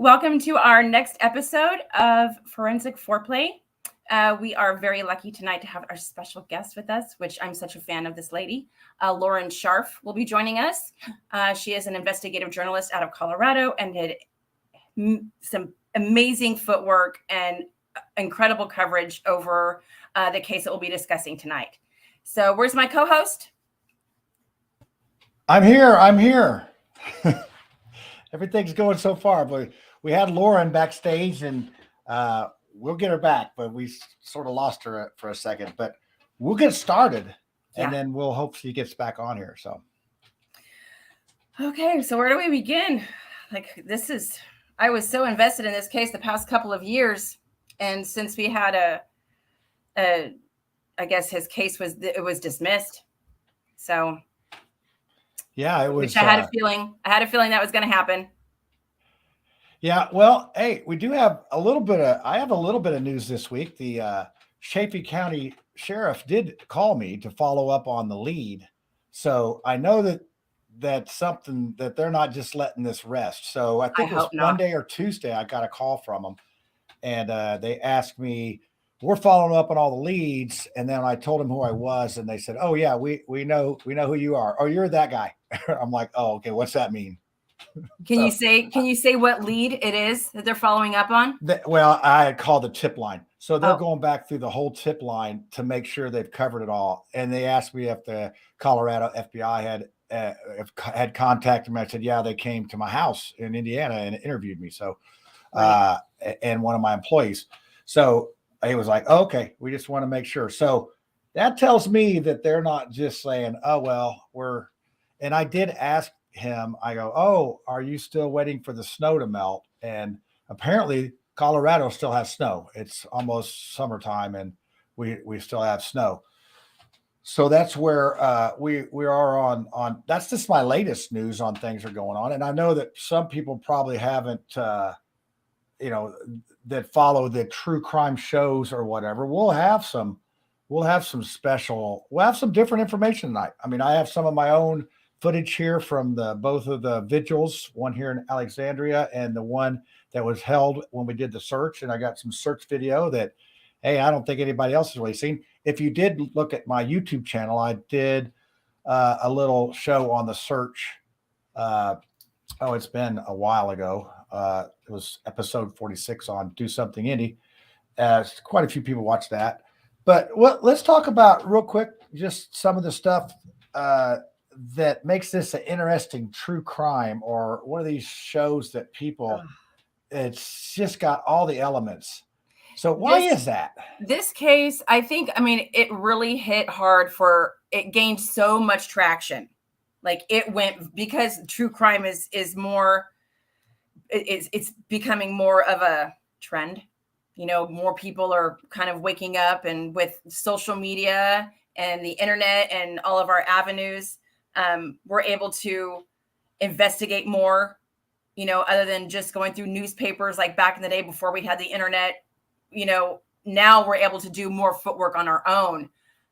Welcome to our next episode of Forensic Foreplay. We are very lucky tonight to have our special guest with us, which I'm such a fan of this lady. Lauren Scharf will be joining us. She is an investigative journalist out of Colorado and did some amazing footwork and incredible coverage over the case that we'll be discussing tonight. So where's my co-host? I'm here. Everything's going so far, but we had Lauren backstage and we'll get her back, but we sort of lost her for a second, but we'll get started and then we'll hope she gets back on here. So. Okay. So where do we begin? I was so invested in this case the past couple of years. And since we had I guess his case was dismissed. So. Yeah, it was. I had a feeling that was going to happen. Yeah, well, hey, we do have I have a little bit of news this week. The Chaffee County Sheriff did call me to follow up on the lead. So I know that that's something that they're not just letting this rest. So I think it was Monday or Tuesday, I got a call from them and they asked me, we're following up on all the leads. And then I told them who I was and they said, oh yeah, we know who you are. Oh, you're that guy. I'm like, oh, okay. What's that mean? Can you say what lead it is that they're following up on? Well, I had called the tip line. So they're going back through the whole tip line to make sure they've covered it all. And they asked me if the Colorado FBI had contacted me. I said, yeah, they came to my house in Indiana and interviewed me. So, and one of my employees. So he was like, oh, okay, we just want to make sure. So that tells me that they're not just saying, oh, well, and I did ask him, I go, oh, are you still waiting for the snow to melt? And apparently Colorado still has snow. It's almost summertime and we still have snow. So that's where we are on. That's just my latest news on things are going on. And I know that some people probably haven't, that follow the true crime shows or whatever. We'll have some different information tonight. I mean, I have some of my own footage here from both of the vigils, one here in Alexandria and the one that was held when we did the search. And I got some search video that, hey, I don't think anybody else has really seen. If you did look at my YouTube channel, I did a little show on the search. It's been a while ago. It was episode 46 on Do Something Indie. Quite a few people watched that. But let's talk about real quick, just some of the stuff that makes this an interesting true crime or one of these shows that it's just got all the elements. So why is that? This case, it really hit hard it gained so much traction. Like it went because true crime is more, it's becoming more of a trend. More people are kind of waking up, and with social media and the internet and all of our avenues, we're able to investigate more, other than just going through newspapers like back in the day before we had the internet. Now we're able to do more footwork on our own.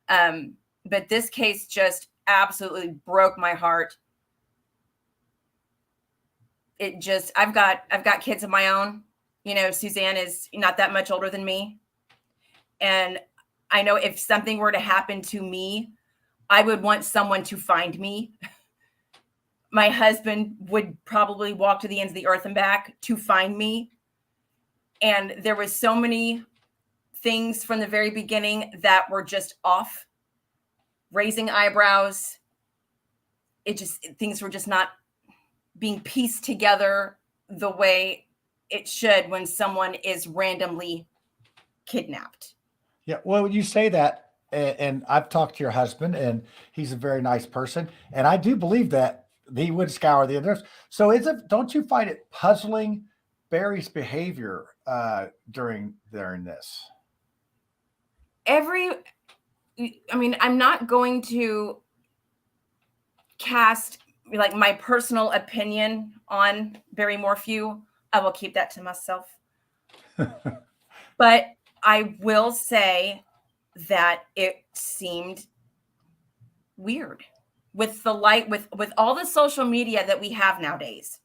But this case just absolutely broke my heart. I've got kids of my own. Suzanne is not that much older than me. And I know if something were to happen to me, I would want someone to find me. My husband would probably walk to the ends of the earth and back to find me. And there was so many things from the very beginning that were just off, raising eyebrows. Things were just not being pieced together the way it should when someone is randomly kidnapped. Yeah, well, you say that, and I've talked to your husband, and he's a very nice person, and I do believe that he would scour the internet. So don't you find it puzzling Barry's behavior during this? I'm not going to cast like my personal opinion on Barry Morphew. I will keep that to myself. But I will say that it seemed weird with all the social media that we have nowadays.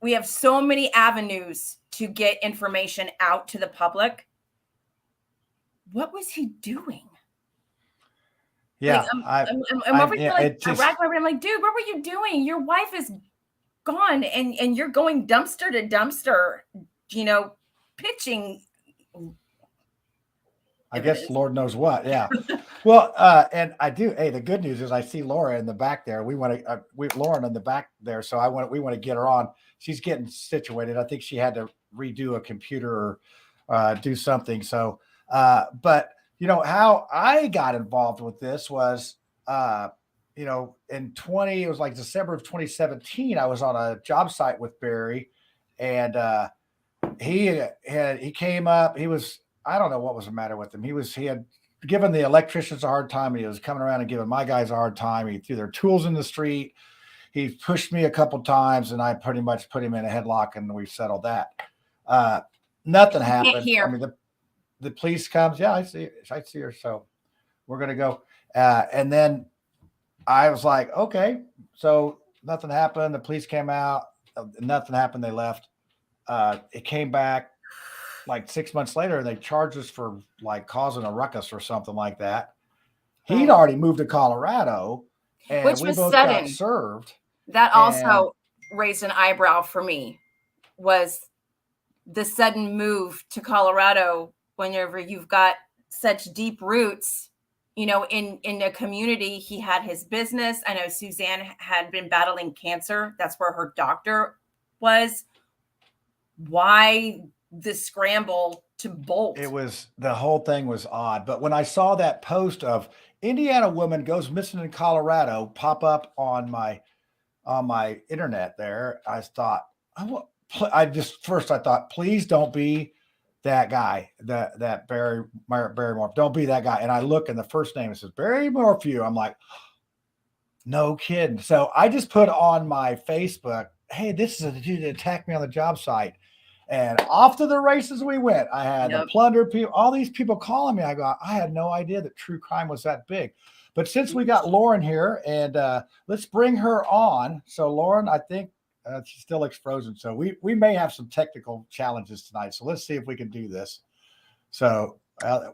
we have so many avenues to get information out to the public. What was he doing? Yeah, like, I'm over here, like, I rack my brain. I'm like, dude, what were you doing? Your wife is gone, and you're going dumpster to dumpster, pitching. I guess Lord knows what. Yeah. Well, and I do. Hey, the good news is I see Laura in the back there. We want to, Lauren in the back there. So we want to get her on. She's getting situated. I think she had to redo a computer or do something. So, but how I got involved with this was, it was like December of 2017. I was on a job site with Barry, and he came up. I don't know what was the matter with him. He had given the electricians a hard time, and he was coming around and giving my guys a hard time. He threw their tools in the street. He pushed me a couple times, and I pretty much put him in a headlock, and we settled that. Nothing happened. I mean, the police comes. Yeah, I see her. So we're going to go. And then I was like, okay, so nothing happened. The police came out. Nothing happened. They left. It came back like 6 months later. They charged us for like causing a ruckus or something like that. He'd already moved to Colorado, and which we was both sudden. got served. That also raised an eyebrow for me, was the sudden move to Colorado whenever you've got such deep roots, in a community. He had his business. I know Suzanne had been battling cancer. That's where her doctor was. Why the scramble to bolt? The whole thing was odd. But when I saw that post of Indiana woman goes missing in Colorado pop up on my internet there, I thought, I thought, please don't be that guy, that Barry Morphew. Don't be that guy. And I look, and the first name, it says Barry Morphew. I'm like, no kidding. So I just put on my Facebook, hey, this is a dude that attacked me on the job site. And off to the races we went. I had the plunder people, all these people calling me. I had no idea that true crime was that big. But since we got Lauren here, and let's bring her on. So Lauren, I think she still looks frozen. So we may have some technical challenges tonight. So let's see if we can do this. So, there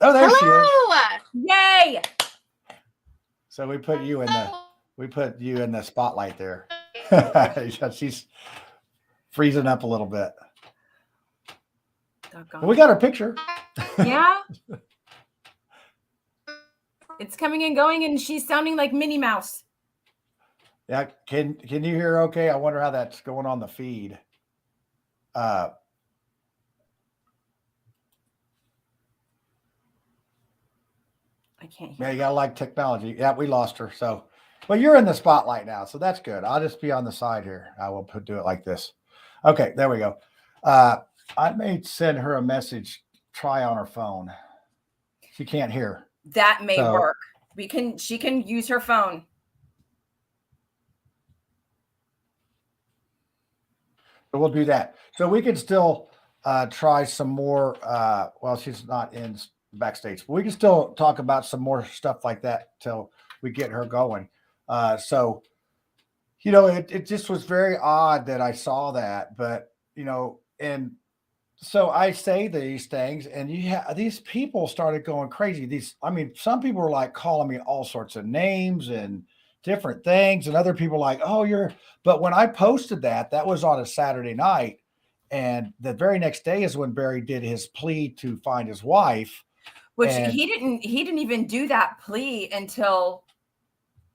she is. Yay! So we put you in the spotlight there. She's freezing up a little bit. Well, we got her picture. Yeah. It's coming and going, and she's sounding like Minnie Mouse. Yeah. Can you hear her okay? I wonder how that's going on the feed. I can't hear. Yeah, you gotta like technology. Yeah, we lost her. So, well, you're in the spotlight now, so that's good. I'll just be on the side here. I will do it like this. Okay, there we go. I may send her a message. Try on her phone. She can't hear. That may work. She can use her phone. So we'll do that. So we can still try some more. Well, she's not in backstage, but we can still talk about some more stuff like that till we get her going. So, it just was very odd that I saw that, but and so I say these things, and these people started going crazy. Some people were like calling me all sorts of names and different things, and other people like, but when I posted that was on a Saturday night, and the very next day is when Barry did his plea to find his wife. Which he didn't even do that plea until,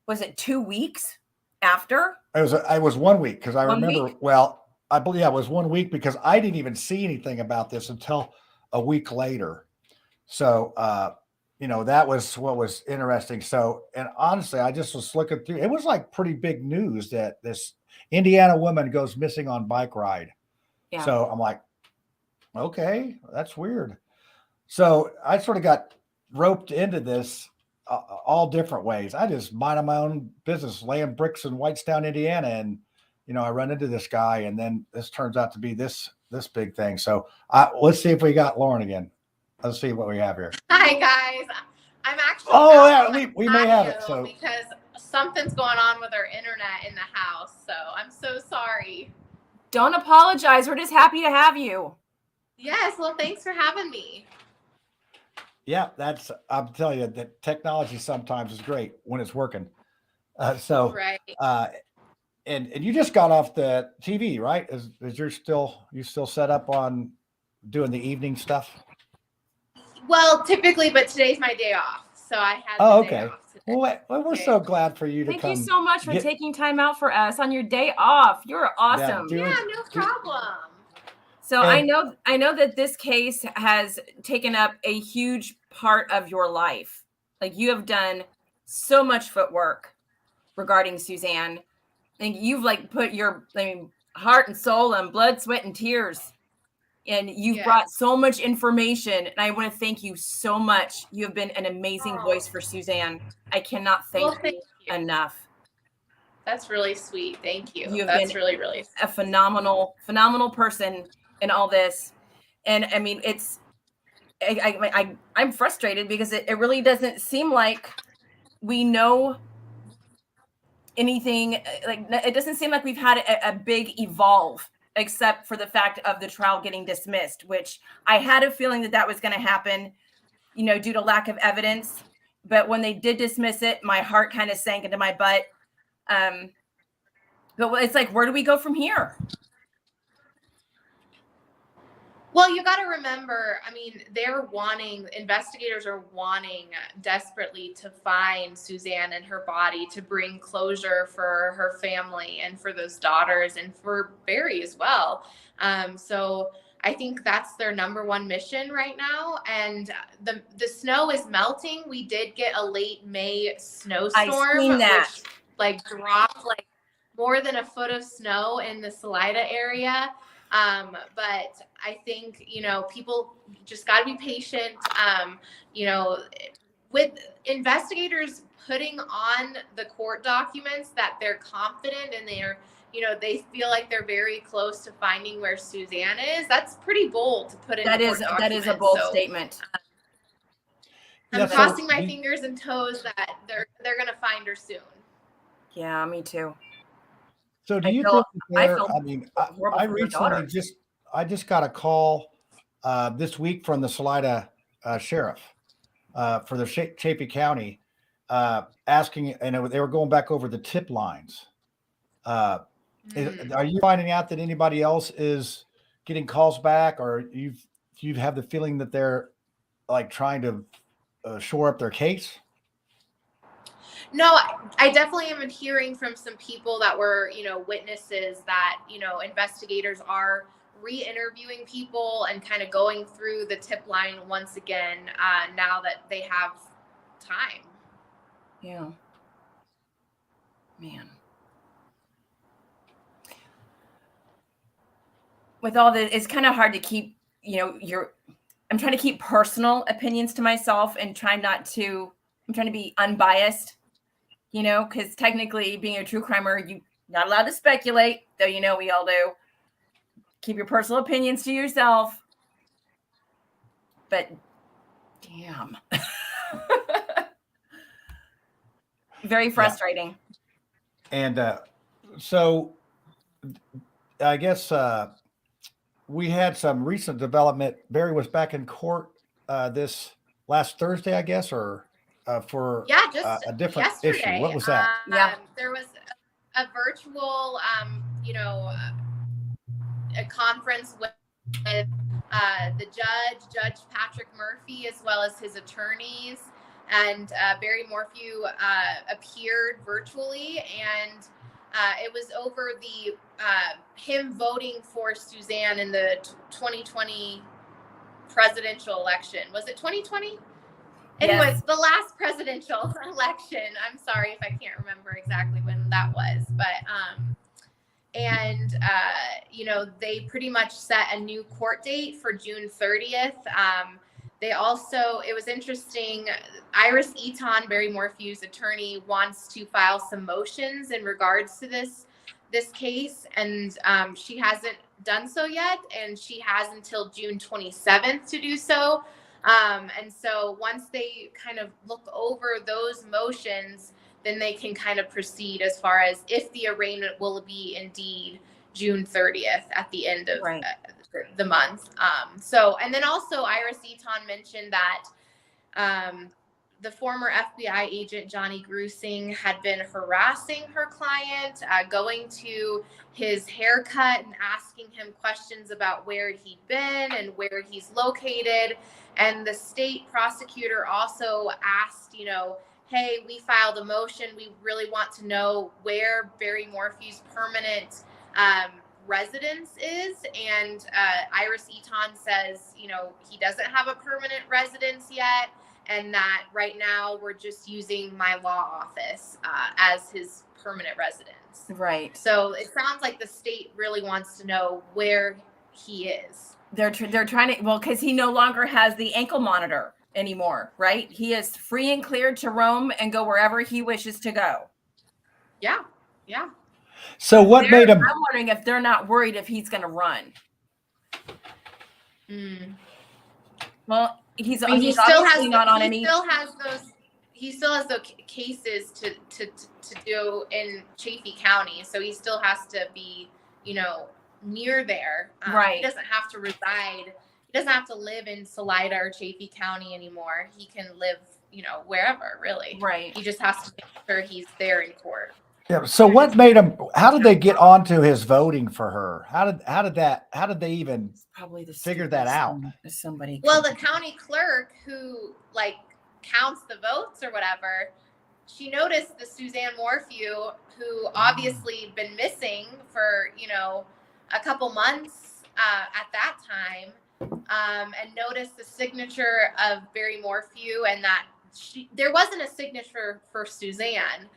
was it 2 weeks after? It was 1 week, because I remember, well, I believe it was 1 week, because I didn't even see anything about this until a week later. So, that was what was interesting. So, and honestly, I just was looking through, it was like pretty big news that this Indiana woman goes missing on bike ride. Yeah. So I'm like, okay, that's weird. So I sort of got roped into this all different ways. I just minded my own business, laying bricks in Whitestown, Indiana. And, I run into this guy, and then this turns out to be this big thing. So let's see if we got Lauren again. Let's see what we have here. Hi, guys. I'm actually. Oh, yeah, we may have it. So because something's going on with our internet in the house. So I'm so sorry. Don't apologize. We're just happy to have you. Yes, well, thanks for having me. Yeah, I'm telling you that technology sometimes is great when it's working. Right. And you just got off the TV, right? Is you still set up on doing the evening stuff? Well, typically, but today's my day off. So I had Oh, the day okay. off today. Well, we're so glad for you to Thank come. you so much for taking time out for us on your day off. You're awesome. Yeah, no problem. So I know that this case has taken up a huge part of your life. Like, you have done so much footwork regarding Suzanne. And you've like put your heart and soul and blood, sweat, and tears. And you've brought so much information. And I want to thank you so much. You have been an amazing voice for Suzanne. I cannot thank you enough. That's really sweet. Thank you. You have That's been really, really sweet. a phenomenal person in all this. And I mean, I'm frustrated because it really doesn't seem like we know anything. Like, it doesn't seem like we've had a big evolve, except for the fact of the trial getting dismissed, which I had a feeling that was going to happen, due to lack of evidence. But when they did dismiss it, my heart kind of sank into my butt. But it's like, where do we go from here? Well, you got to remember, I mean, investigators are wanting desperately to find Suzanne and her body, to bring closure for her family and for those daughters and for Barry as well. So I think that's their number one mission right now. And the snow is melting. We did get a late May snowstorm, which dropped more than a foot of snow in the Salida area. But I think, people just got to be patient. With investigators putting on the court documents that they're confident and they feel like they're very close to finding where Suzanne is. That's pretty bold to put in. That is a bold statement. I'm crossing my fingers and toes that they're going to find her soon. Yeah, me too. So do you think I recently just got a call this week from the Salida sheriff for the Chaffee County asking, and they were going back over the tip lines. Are you finding out that anybody else is getting calls back, or do you have the feeling that they're like trying to shore up their case? No, I definitely am hearing from some people that were, witnesses that, investigators are re-interviewing people and kind of going through the tip line once again now that they have time. Yeah. Man. With all this, it's kind of hard to keep, I'm trying to keep personal opinions to myself and I'm trying to be unbiased. Because technically, being a true crimer, you're not allowed to speculate, though we all do. Keep your personal opinions to yourself. But damn. Very frustrating. Yeah. And so I guess we had some recent development. Barry was back in court this last Thursday, I guess, or for a different yesterday. issue. What was that? There was a virtual, a conference with the Judge Patrick Murphy, as well as his attorneys, and Barry Morphew appeared virtually, and it was over the him voting for Suzanne in the 2020 presidential election. Was it 2020? Anyways, the last presidential election. I'm sorry if I can't remember exactly when that was, but they pretty much set a new court date for June 30th. It was interesting. Iris Eaton, Barry Morphew's attorney, wants to file some motions in regards to this case, and she hasn't done so yet, and she has until June 27th to do so. And so once they kind of look over those motions, then they can kind of proceed as far as if the arraignment will be indeed, June 30th at the end of Right. the month. So, and then also Iris Eaton mentioned that the former FBI agent Johnny Grusing had been harassing her client, going to his haircut and asking him questions about where he'd been and where he's located. And the state prosecutor also asked, you know, hey, we filed a motion. We really want to know where Barry Morphew's permanent residence is. And Iris Eaton says, you know, he doesn't have a permanent residence yet, and that right now we're just using my law office as his permanent residence. Right. So it sounds like the state really wants to know where he is. They're trying to, well, because he no longer has the ankle monitor anymore, right? He is free and cleared to roam and go wherever he wishes to go. Yeah. Yeah. So what made him? I'm wondering if they're not worried if he's going to run. Well, he's obviously not on any. He still has those cases to do in Chaffee County, so he still has to be, you know, near there. Right. He doesn't have to reside. He doesn't have to live in Salida or Chaffee County anymore. He can live, you know, wherever, really. Right. He just has to make sure he's there in court. Yeah. So what made him? How did they get onto his voting for her? How did they even probably figure that out? Somebody. Well, the county clerk who like counts the votes or whatever, she noticed the Suzanne Morphew, who obviously been missing for, you know, a couple months at that time, and noticed the signature of Barry Morphew, and that there wasn't a signature for Suzanne.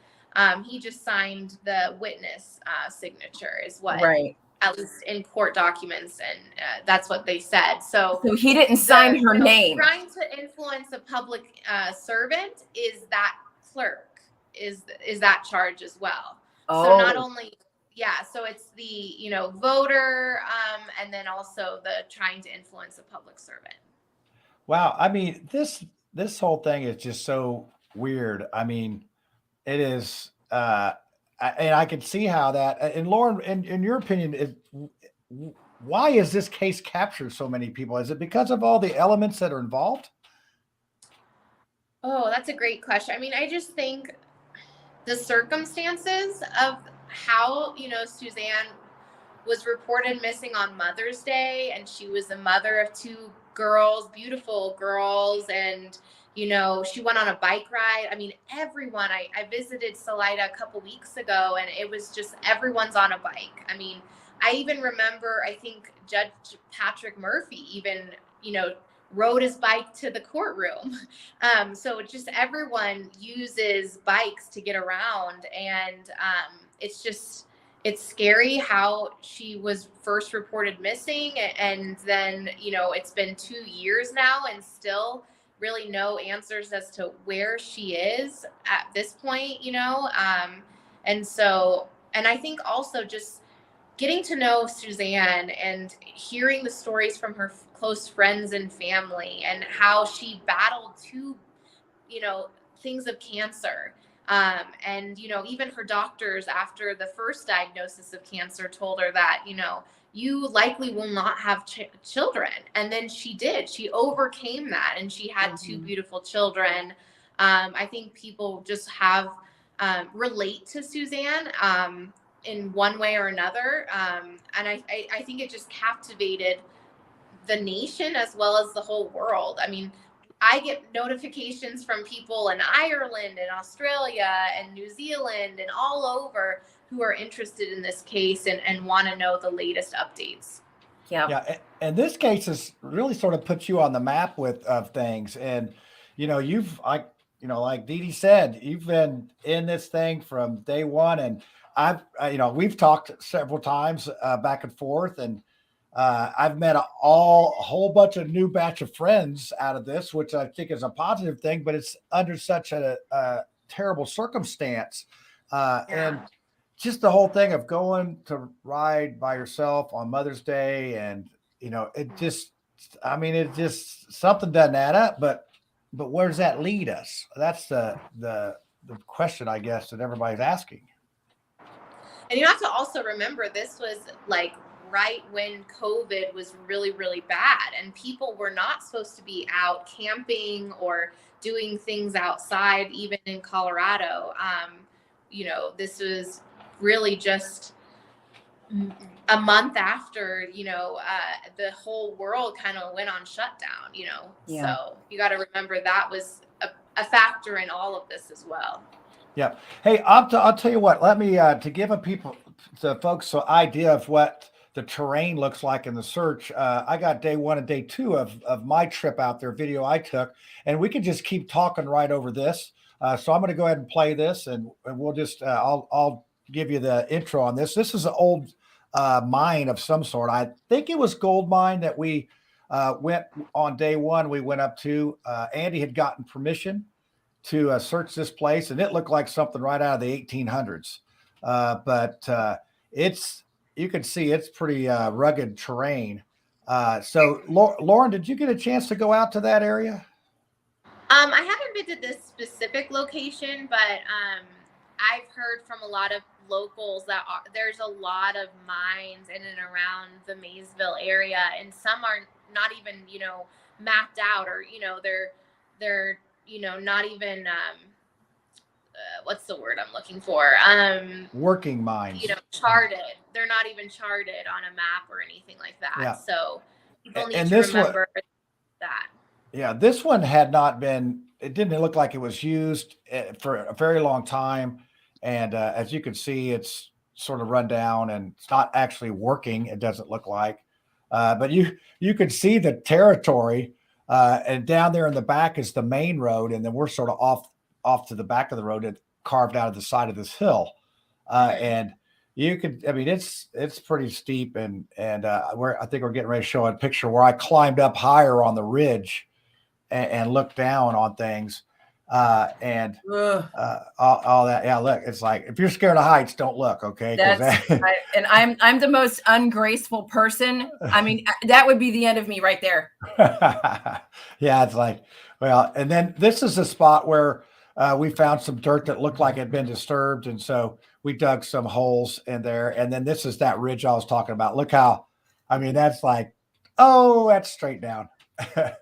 He just signed the witness signature is what, right, at least in court documents, and that's what they said. So he didn't sign her name. Trying to influence a public servant is that clerk, is that charge as well. Oh. So not only, yeah, so it's the, you know, voter, and then also the trying to influence a public servant. Wow. I mean, this whole thing is just so weird. I mean, it is, and I can see how that. And Lauren, in your opinion, why is this case captured so many people? Is it because of all the elements that are involved? Oh, that's a great question. I mean, I just think the circumstances of how, you know, Suzanne was reported missing on Mother's Day, and she was the mother of two girls, beautiful girls, and you know, she went on a bike ride. I mean, everyone, I visited Salida a couple weeks ago, and it was just everyone's on a bike. I mean, I even remember, I think Judge Patrick Murphy even, you know, rode his bike to the courtroom. So just everyone uses bikes to get around. And it's scary how she was first reported missing. And then, you know, it's been 2 years now and still really no answers as to where she is at this point, you know? And I think also just getting to know Suzanne and hearing the stories from her close friends and family and how she battled two, you know, things of cancer. And, you know, even her doctors after the first diagnosis of cancer told her that, you know, you likely will not have children. And then she did. She overcame that, and she had two beautiful children. I think people just have relate to Suzanne in one way or another. And I think it just captivated the nation as well as the whole world. I mean, I get notifications from people in Ireland and Australia and New Zealand and all over who are interested in this case and want to know the latest updates. Yeah. And this case has really sort of put you on the map of things. And, you know, like DeeDee said, you've been in this thing from day one. And we've talked several times back and forth, and I've met a whole bunch of new batch of friends out of this, which I think is a positive thing, but it's under such a terrible circumstance. And just the whole thing of going to ride by yourself on Mother's Day. And, you know, it just something doesn't add up, but where does that lead us? That's the question, I guess, that everybody's asking. And you have to also remember this was like right when COVID was really, really bad, and people were not supposed to be out camping or doing things outside, even in Colorado. This was really just a month after, the whole world kind of went on shutdown, Yeah. So you got to remember that was a factor in all of this as well. Yeah. Hey, I'll tell you what. Let me to give the folks an idea of what the terrain looks like in the search. I got day 1 and day 2 of my trip out there, video I took, and we can just keep talking right over this. So I'm going to go ahead and play this, and we'll just I'll give you the intro on this. This is an old mine of some sort. I think it was gold mine that we went on day 1. We went up to. Andy had gotten permission to search this place, and it looked like something right out of the 1800s. But you can see it's pretty rugged terrain. So Lauren, did you get a chance to go out to that area? I haven't been to this specific location, but I've heard from a lot of locals that there's a lot of mines in and around the Maysville area, and some are not even, mapped out, or, they're not even, what's the word I'm looking for? Working mines. Charted. They're not even charted on a map or anything like that. Yeah. So people need And to this remember that. Yeah, this one had not been, it didn't look like it was used for a very long time. And as you can see, it's sort of run down and it's not actually working. It doesn't look like, but you could see the territory, and down there in the back is the main road. And then we're sort of off to the back of the road and carved out of the side of this hill. And you could, I mean, it's pretty steep, and I think we're getting ready to show a picture where I climbed up higher on the ridge and looked down on things, and all that. Yeah, look, it's like, if you're scared of heights, don't look. Okay. And I'm the most ungraceful person. I mean, that would be the end of me right there. Yeah. It's like, well, and then this is a spot where we found some dirt that looked like it had been disturbed. And so we dug some holes in there. And then this is that ridge I was talking about. Look how, I mean, that's like, oh, that's straight down. And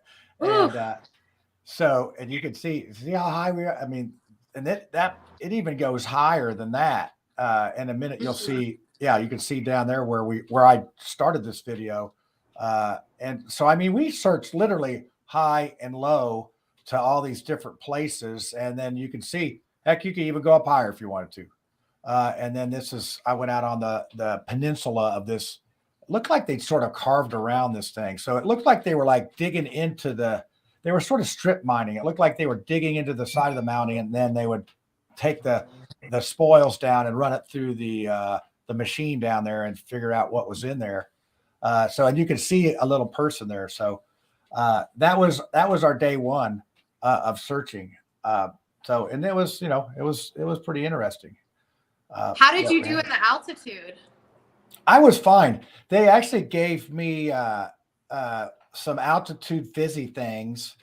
and you can see how high we are. I mean, and that it even goes higher than that. In a minute, you'll see, you can see down there where I started this video. And so, I mean, we searched literally high and low to all these different places. And then you can see, heck, you can even go up higher if you wanted to. And then I went out on the peninsula of this. It looked like they'd sort of carved around this thing. So it looked like they were like digging into they were sort of strip mining. It looked like they were digging into the side of the mountain, and then they would take the spoils down and run it through the machine down there and figure out what was in there. And you can see a little person there. So that was our day 1 of searching. And it was, it was pretty interesting. How did you do in the altitude? I was fine. They actually gave me some altitude fizzy things,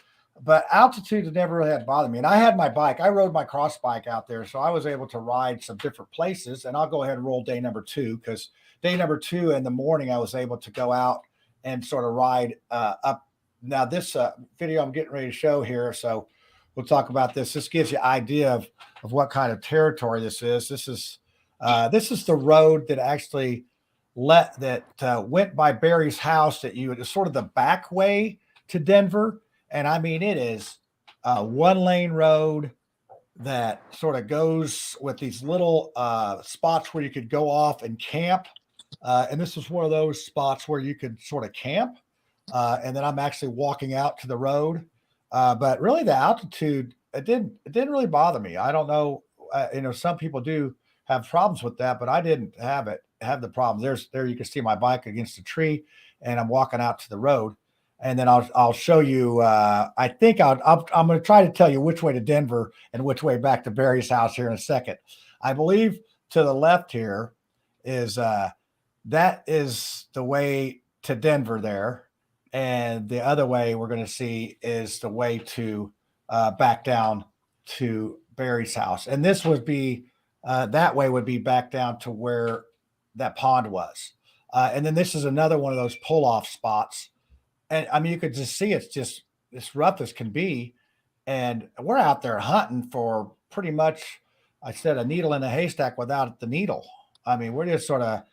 but altitude never really had bothered me. And I had my bike. I rode my cross bike out there, so I was able to ride some different places. And I'll go ahead and roll day number 2, because day number 2 in the morning, I was able to go out and sort of ride up. Now, this video I'm getting ready to show here, so we'll talk about this. This gives you an idea of what kind of territory this is. This is the road that actually went by Barry's house, it's sort of the back way to Denver. And I mean, it is a 1-lane road that sort of goes with these little spots where you could go off and camp. And this is one of those spots where you could sort of camp. And then I'm actually walking out to the road. But really the altitude, it didn't really bother me. I don't know. Some people do have problems with that, but I didn't have the problem. There you can see my bike against a tree, and I'm walking out to the road. And then I'll show you. I think I'm going to try to tell you which way to Denver and which way back to Barry's house here in a second. I believe to the left here is that is the way to Denver there, and the other way we're going to see is the way to back down to Barry's house. And this would be that way would be back down to where that pond was. And then this is another one of those pull off spots. And I mean, you could just see it's just as rough as can be. And we're out there hunting for pretty much, I said, a needle in a haystack without the needle. I mean, we're just sort of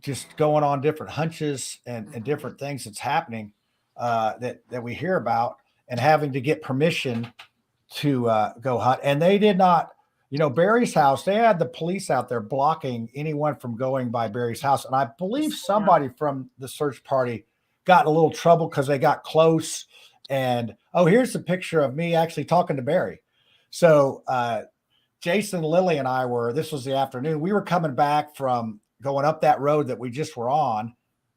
just going on different hunches and different things that's happening that we hear about, and having to get permission to go hunt. And they did not, Barry's house, they had the police out there blocking anyone from going by Barry's house. And I believe somebody from the search party got in a little trouble because they got close. And here's a picture of me actually talking to Barry. So Jason, Lily, and I this was the afternoon. We were coming back from going up that road that we just were on.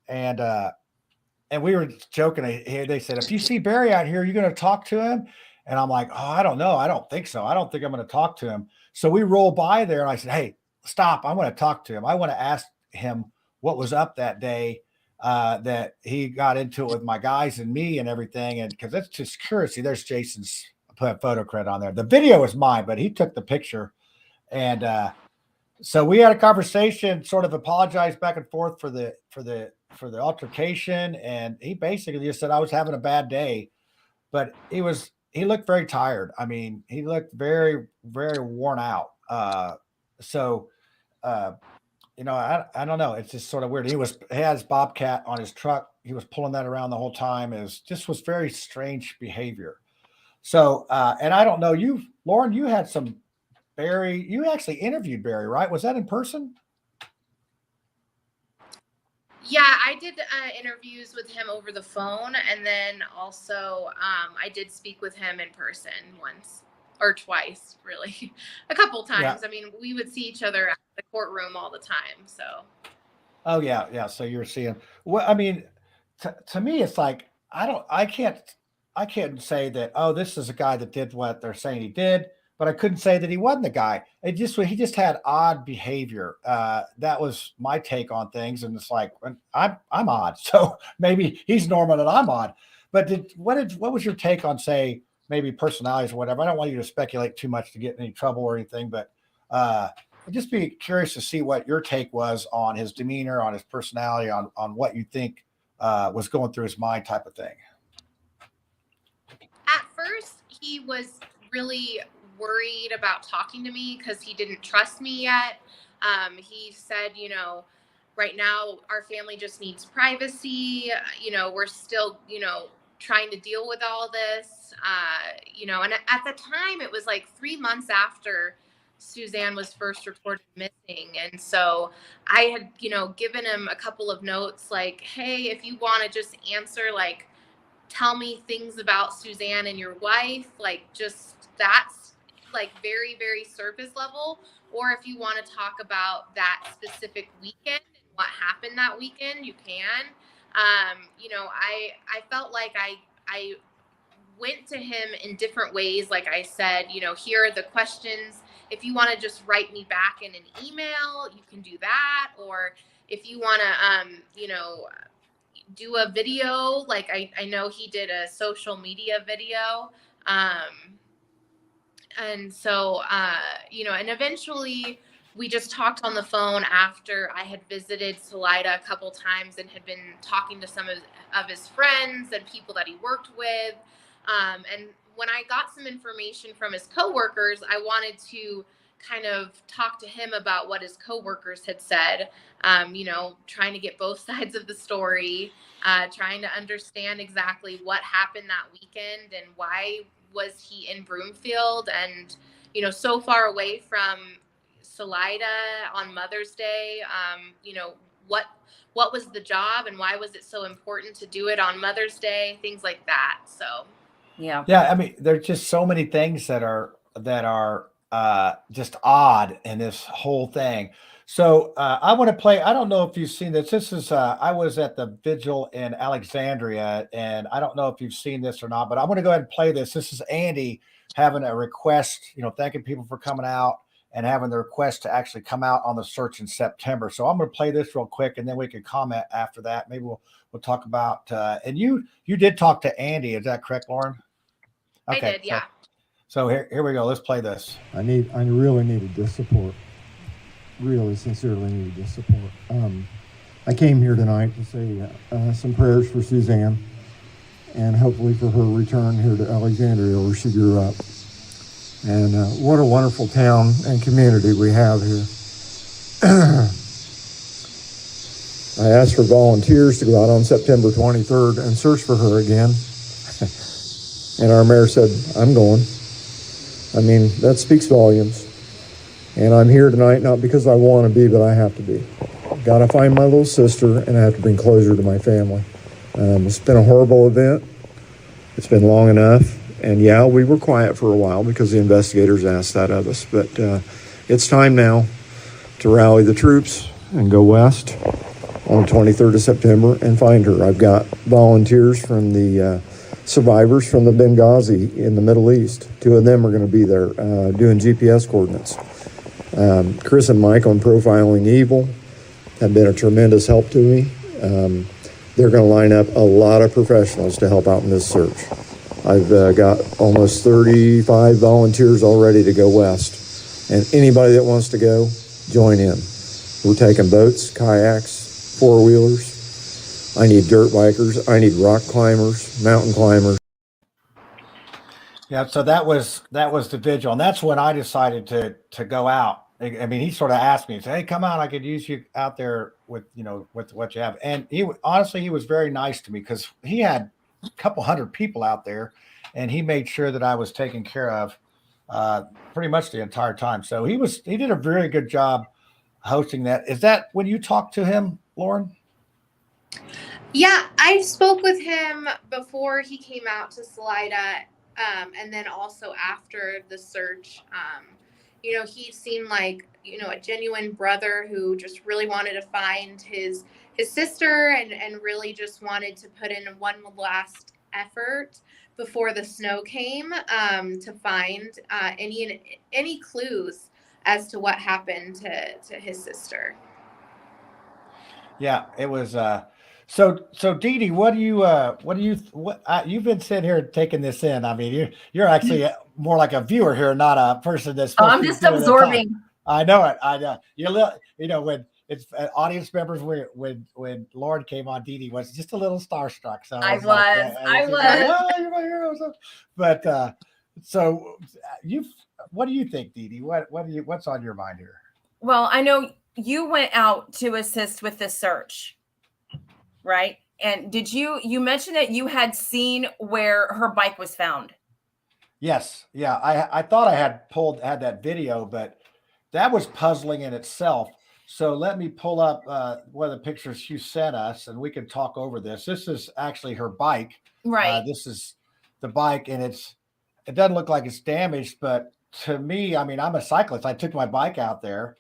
And we were joking. They said, if you see Barry out here, you're going to talk to him? And I'm like, I don't know. I don't think so. I don't think I'm going to talk to him. So we roll by there and I said, hey, stop. I want to talk to him. I want to ask him what was up that day that he got into it with my guys and me and everything. And because it's just curious. See, there's Jason's photo credit on there. The video is mine, but he took the picture. And so we had a conversation, sort of apologized back and forth for the altercation. And he basically just said I was having a bad day, but he looked very tired. I mean, he looked very, very worn out. I don't know. It's just sort of weird. He had his Bobcat on his truck. He was pulling that around the whole time. Was very strange behavior. So, and I don't know, Lauren, you had some Barry, you actually interviewed Barry, right? Was that in person? Yeah, I did interviews with him over the phone. And then also I did speak with him in person once or twice, really, a couple times. Yeah. I mean, we would see each other at the courtroom all the time. So. Oh yeah. Yeah. So you're seeing, well, I mean, to me, it's like, I can't say that, this is a guy that did what they're saying he did, but I couldn't say that he wasn't the guy. He just had odd behavior. That was my take on things. And it's like, I'm odd. So maybe he's normal and I'm odd, but what was your take on, say, maybe personalities or whatever? I don't want you to speculate too much to get in any trouble or anything, but I'd just be curious to see what your take was on his demeanor, on his personality, on what you think was going through his mind, type of thing. At first, he was really worried about talking to me because he didn't trust me yet. He said, right now our family just needs privacy. We're still, trying to deal with all this, and at the time it was like 3 months after Suzanne was first reported missing. And so I had, given him a couple of notes like, hey, if you want to just answer, like, tell me things about Suzanne and your wife, like, just that's like very, very surface level. Or if you want to talk about that specific weekend and what happened that weekend, you can. I felt like I went to him in different ways. Like I said, here are the questions. If you want to just write me back in an email, you can do that. Or if you want to, do a video, like I know he did a social media video. And so, and eventually we just talked on the phone after I had visited Salida a couple times and had been talking to some of his friends and people that he worked with. And when I got some information from his coworkers, I wanted to kind of talk to him about what his coworkers had said, trying to get both sides of the story, trying to understand exactly what happened that weekend and why was he in Broomfield and, so far away from Salida on Mother's Day. What was the job and why was it so important to do it on Mother's Day? Things like that. So. Yeah. I mean, there's just so many things that are just odd in this whole thing. So I want to play. I don't know if you've seen this. This is I was at the vigil in Alexandria, and I don't know if you've seen this or not, but I'm going to go ahead and play this. This is Andy having a request, thanking people for coming out and having the request to actually come out on the search in September. So I'm going to play this real quick, and then we can comment after that. Maybe we'll talk about. And you did talk to Andy, is that correct, Lauren? Okay. I did, yeah. So here we go. Let's play this. I really needed this support. really sincerely need the support. I came here tonight to say some prayers for Suzanne and hopefully for her return here to Alexandria where she grew up. And what a wonderful town and community we have here. I asked for volunteers to go out on September 23rd and search for her again. And our mayor said, I'm going. I mean, that speaks volumes. And I'm here tonight not because I want to be, but I have to be. Got to find my little sister, and I have to bring closure to my family. It's been a horrible event. It's been long enough. And yeah, we were quiet for a while because the investigators asked that of us. But it's time now to rally the troops and go west on the 23rd of September and find her. I've got volunteers from the survivors from the Benghazi in the Middle East. 2 of them are going to be there doing GPS coordinates. Chris and Mike on Profiling Evil have been a tremendous help to me. They're going to line up a lot of professionals to help out in this search. I've got almost 35 volunteers already to go west. And anybody that wants to go, join in. We're taking boats, kayaks, four-wheelers. I need dirt bikers. I need rock climbers, mountain climbers. Yeah, so that was the vigil, and that's when I decided to go out. I mean, he sort of asked me, "Hey, come out. I could use you out there with with what you have." And he honestly, he was very nice to me because he had a couple hundred people out there, and he made sure that I was taken care of pretty much the entire time. So he did a very good job hosting that. Is that when you talked to him, Lauren? Yeah, I spoke with him before he came out to Salida, and then also after the search. He seemed like, a genuine brother who just really wanted to find his sister and really just wanted to put in one last effort before the snow came to find any clues as to what happened to his sister. Yeah, it was. So DeeDee, you've been sitting here taking this in. I mean, you're actually more like a viewer here, not a person that's. I'm just absorbing. I know it. I know. When it's audience members, when Lauren came on, DeeDee was just a little starstruck. So I was. Like, oh, you're my hero. But so what do you think, DeeDee? What's on your mind here? Well, I know you went out to assist with the search, right? And you mentioned that you had seen where her bike was found? Yes. Yeah. I thought I had that video, but that was puzzling in itself. So let me pull up one of the pictures you sent us and we can talk over this. This is actually her bike. Right. This is the bike and it doesn't look like it's damaged, but to me, I mean, I'm a cyclist. I took my bike out there.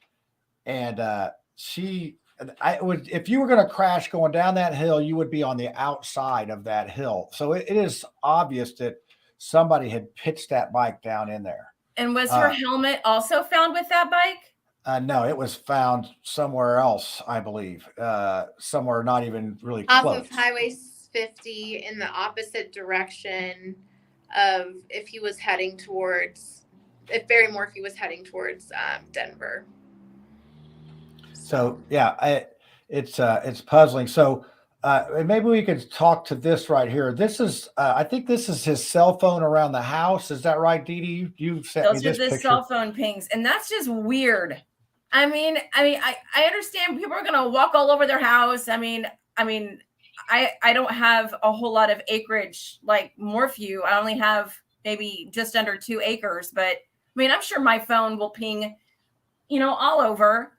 And if you were going to crash going down that hill, you would be on the outside of that hill. So it is obvious that somebody had pitched that bike down in there. And was her helmet also found with that bike? No, it was found somewhere else, I believe. Somewhere not even really off close. Of Highway 50 in the opposite direction of if Barry Morphew was heading towards Denver. So yeah, it's puzzling. So maybe we could talk to this right here. This is I think this is his cell phone around the house. Is that right, DeeDee? You sent me this picture. Those are the cell phone pings, and that's just weird. I mean, I understand people are gonna walk all over their house. I mean, I don't have a whole lot of acreage like Morphew. I only have maybe just under 2 acres, but I mean, I'm sure my phone will ping, all over.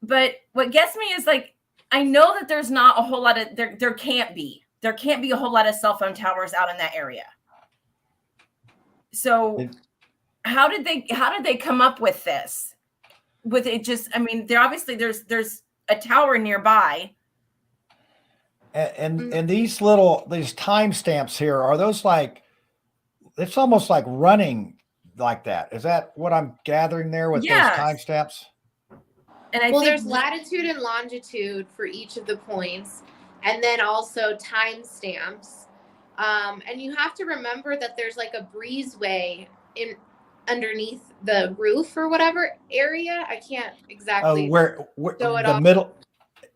But what gets me is like, I know that there's not a whole lot of, there can't be a whole lot of cell phone towers out in that area. So how did they come up with this? With it just, I mean, there's a tower nearby. And these timestamps here, are those like, it's almost like running like that. Is that what I'm gathering there with those timestamps? And there's latitude and longitude for each of the points, and then also timestamps. And you have to remember that there's like a breezeway underneath the roof or whatever area. I can't exactly where show it the off. middle,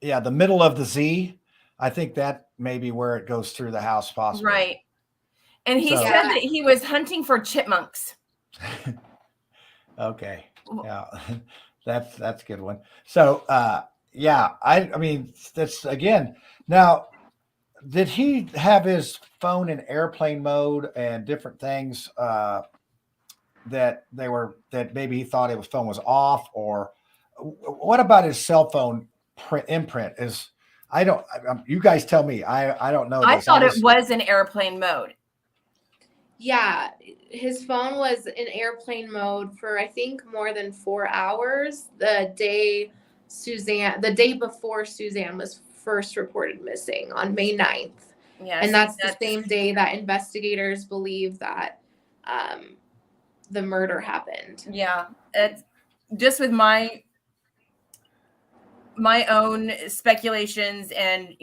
yeah, the middle of the Z. I think that may be where it goes through the house, possibly. Right. And he So- said that he was hunting for chipmunks. Okay. Yeah. That's a good one. So yeah, I mean that's again. Now, did he have his phone in airplane mode and different things that maybe he thought his phone was off, or what about his cell phone imprint? You guys tell me. I don't know. I thought it was in airplane mode. Yeah, his phone was in airplane mode for I think more than 4 hours the day before Suzanne was first reported missing on May 9th. Yeah, and that's the same day that investigators believe that the murder happened. Yeah, it's just with my own speculations and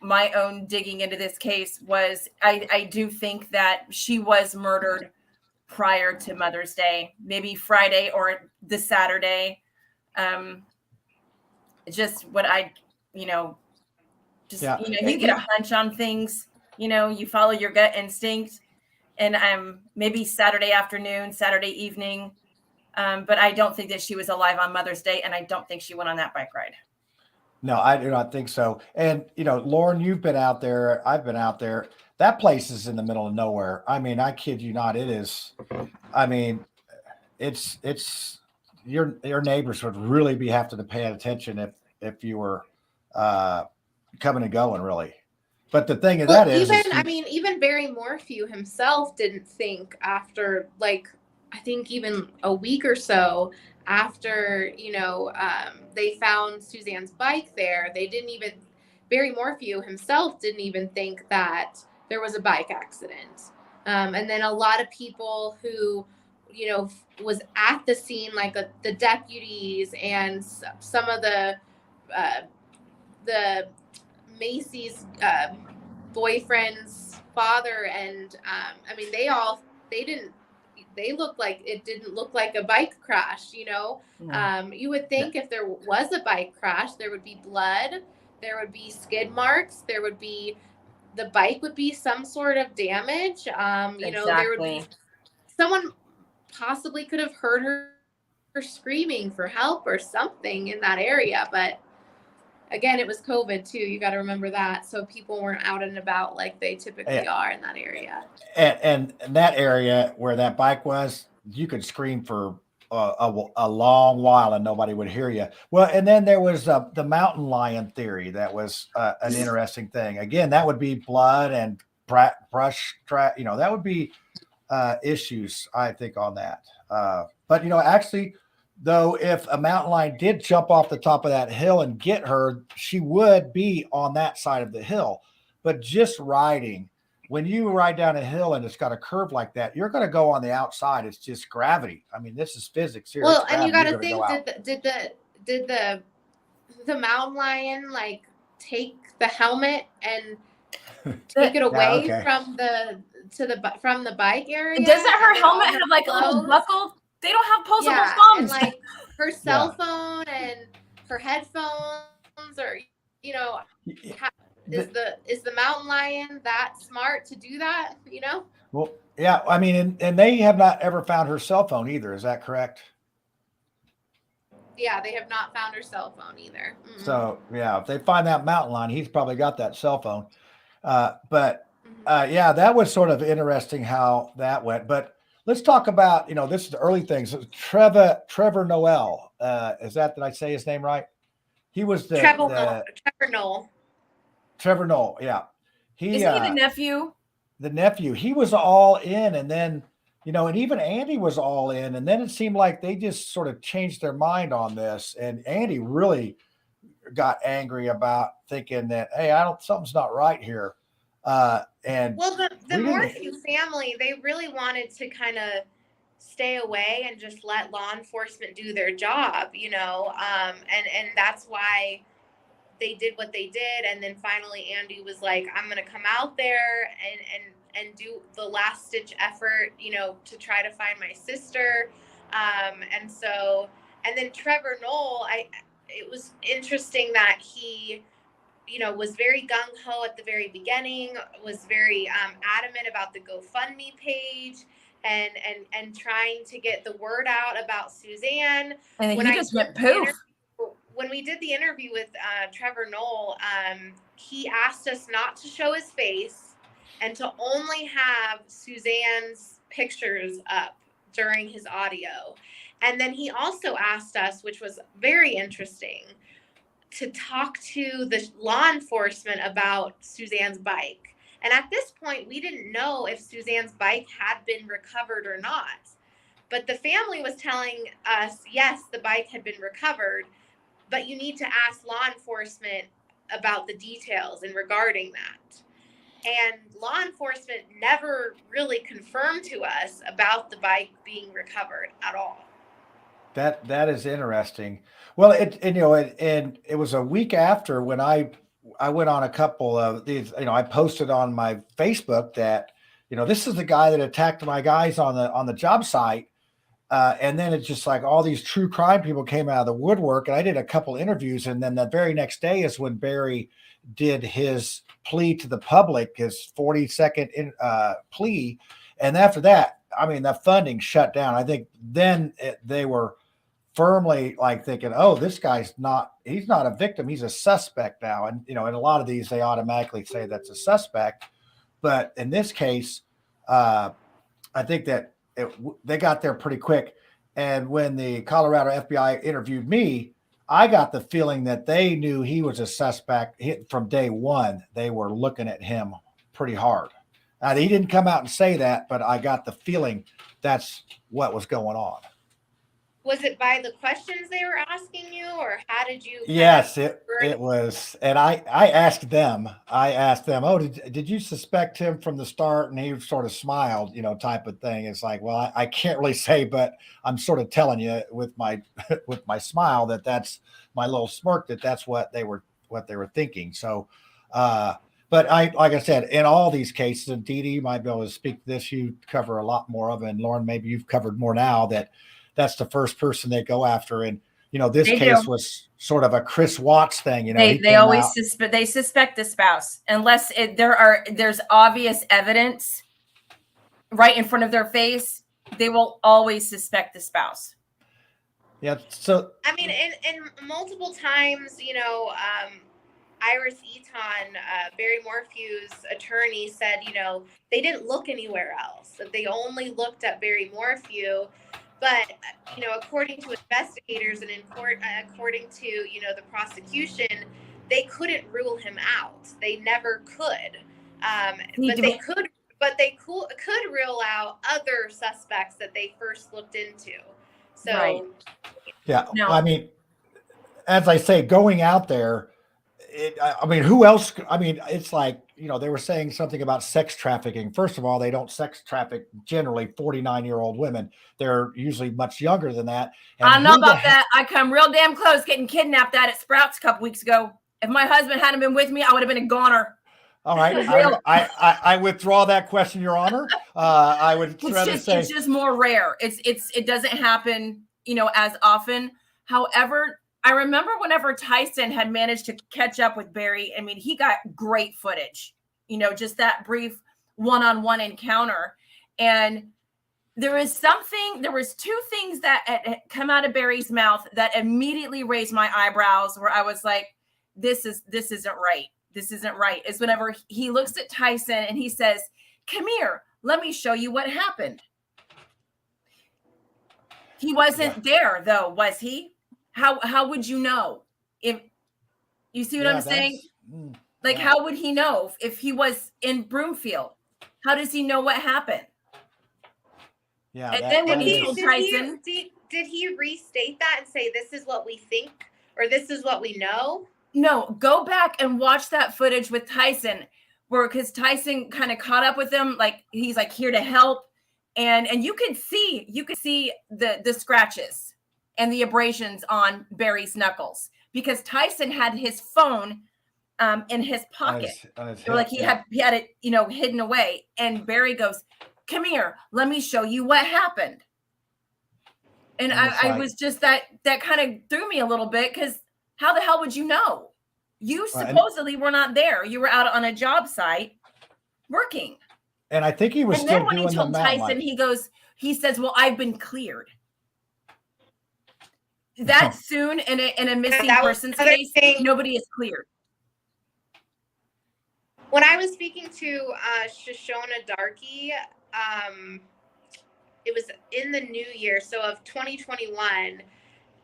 my own digging into this case was I do think that she was murdered prior to Mother's Day, maybe Friday or the Saturday. Just what I you get a hunch on things, you follow your gut instinct, and maybe Saturday afternoon, Saturday evening. But I don't think that she was alive on Mother's Day, and I don't think she went on that bike ride. No, I do not think so. And, Lauren, you've been out there. I've been out there. That place is in the middle of nowhere. I mean, I kid you not. It is. I mean, it's your neighbors would really be having to pay attention if you were coming and going, really. But the thing of that is, even Barry Morphew himself didn't think after, like, I think even a week or so after, they found Suzanne's bike there, Barry Morphew himself didn't even think that there was a bike accident. And then a lot of people who, was at the scene, like the deputies and some of the Macy's boyfriend's father, and they looked like it didn't look like a bike crash, You would think if there was a bike crash, there would be blood, there would be skid marks, the bike would be some sort of damage. There would be someone possibly could have heard her screaming for help or something in that area, but again, it was COVID too. You got to remember that. So people weren't out and about like they typically are in that area. And that area where that bike was, you could scream for a long while and nobody would hear you. Well, and then there was the mountain lion theory. That was an interesting thing. Again, that would be blood and brush track. That would be issues, I think, on that. But actually, though, if a mountain lion did jump off the top of that hill and get her, she would be on that side of the hill. But just riding, when you ride down a hill and it's got a curve like that, you're going to go on the outside. It's just gravity. I mean, this is physics here. Well, and you got to think, did the mountain lion like take the helmet and take it away from the bike area? Doesn't her helmet have like a little buckle? They don't have posable phones. And like her cell phone and her headphones, or is the mountain lion that smart to do that? Well, yeah. I mean, and they have not ever found her cell phone either. Is that correct? Yeah, they have not found her cell phone either. Mm-hmm. So yeah, if they find that mountain lion, he's probably got that cell phone. But yeah, that was sort of interesting how that went. But let's talk about, this is the early things. Trevor Noel. Did I say his name right? He was Trevor Noel. Trevor Noel, yeah. Isn't he the nephew? The nephew. He was all in, and then, and even Andy was all in, and then it seemed like they just sort of changed their mind on this, and Andy really got angry about thinking that, hey, something's not right here. And well, the Morphew family, they really wanted to kind of stay away and just let law enforcement do their job, and that's why they did what they did. And then finally Andy was like, I'm going to come out there and do the last ditch effort, you know, to try to find my sister. And then Trevor Noel, it was interesting that he, you know, was very gung-ho at the very beginning, was very adamant about the GoFundMe page and trying to get the word out about Suzanne. And he just went poof. When we did the interview with Trevor Noel, he asked us not to show his face and to only have Suzanne's pictures up during his audio. And then he also asked us, which was very interesting, to talk to the law enforcement about Suzanne's bike. And at this point, we didn't know if Suzanne's bike had been recovered or not. But the family was telling us, yes, the bike had been recovered, but you need to ask law enforcement about the details and regarding that. And law enforcement never really confirmed to us about the bike being recovered at all. That is interesting. Well, and it was a week after when I went on a couple of these, I posted on my Facebook that, this is the guy that attacked my guys on the job site. And then it's just like all these true crime people came out of the woodwork, and I did a couple interviews. And then the very next day is when Barry did his plea to the public, his 40-second plea. And after that, the funding shut down. I think then they were firmly like thinking, oh, this guy's he's not a victim. He's a suspect now. And, in a lot of these, they automatically say that's a suspect. But in this case, I think that they got there pretty quick. And when the Colorado FBI interviewed me, I got the feeling that they knew he was a suspect from day one. They were looking at him pretty hard. He didn't come out and say that, but I got the feeling that's what was going on. Was it by the questions they were asking you, or how did you? Yes, it was. And I asked them, oh, did you suspect him from the start? And he sort of smiled, type of thing. It's like, well, I can't really say, but I'm sort of telling you with my smile that's my little smirk, that's what they were thinking. So, but like I said, in all these cases, and DeeDee might be able to speak to this, you cover a lot more of it. And Lauren, maybe you've covered more now that's the first person they go after. And, this case was sort of a Chris Watts thing. They always suspect the spouse unless there's obvious evidence right in front of their face. They will always suspect the spouse. Yeah. So, in multiple times, Iris Eaton, Barry Morphew's attorney, said, they didn't look anywhere else, that they only looked at Barry Morphew. But, according to investigators and according to, the prosecution, they couldn't rule him out. They never could. But they could rule out other suspects that they first looked into. So, right. Yeah. No. As I say, going out there, who else? It's like, they were saying something about sex trafficking. First of all, they don't sex traffic generally 49-year-old women. They're usually much younger than that. And I know about that. I come real damn close getting kidnapped at Sprouts a couple weeks ago. If my husband hadn't been with me, I would have been a goner. All right. I withdraw that question, Your Honor. I would rather say it's just more rare. It doesn't happen, as often. However, I remember whenever Tyson had managed to catch up with Barry, he got great footage, just that brief one-on-one encounter. And there was two things that had come out of Barry's mouth that immediately raised my eyebrows, where I was like, this isn't right. This isn't right. Is whenever he looks at Tyson and he says, "Come here, let me show you what happened." He wasn't there though, was he? How would you know? If you see what I'm saying? How would he know if he was in Broomfield? How does he know what happened? Yeah. And then when he told Tyson, did he restate that and say, this is what we think, or this is what we know? No, go back and watch that footage with Tyson, because Tyson kind of caught up with him. Like, he's like here to help. And you could see the scratches and the abrasions on Barry's knuckles, because Tyson had his phone in his pocket. On his Or like hip, he had it, you know, hidden away. And Barry goes, "Come here, let me show you what happened." And I was just that kind of threw me a little bit, because how the hell would you know? You supposedly were not there. You were out on a job site working. And I think he was and still then when doing he told the Tyson, he says, "Well, I've been cleared." That soon in a missing persons case, nobody is cleared. When I was speaking to Shoshona Darkey, it was in the new year, so of 2021,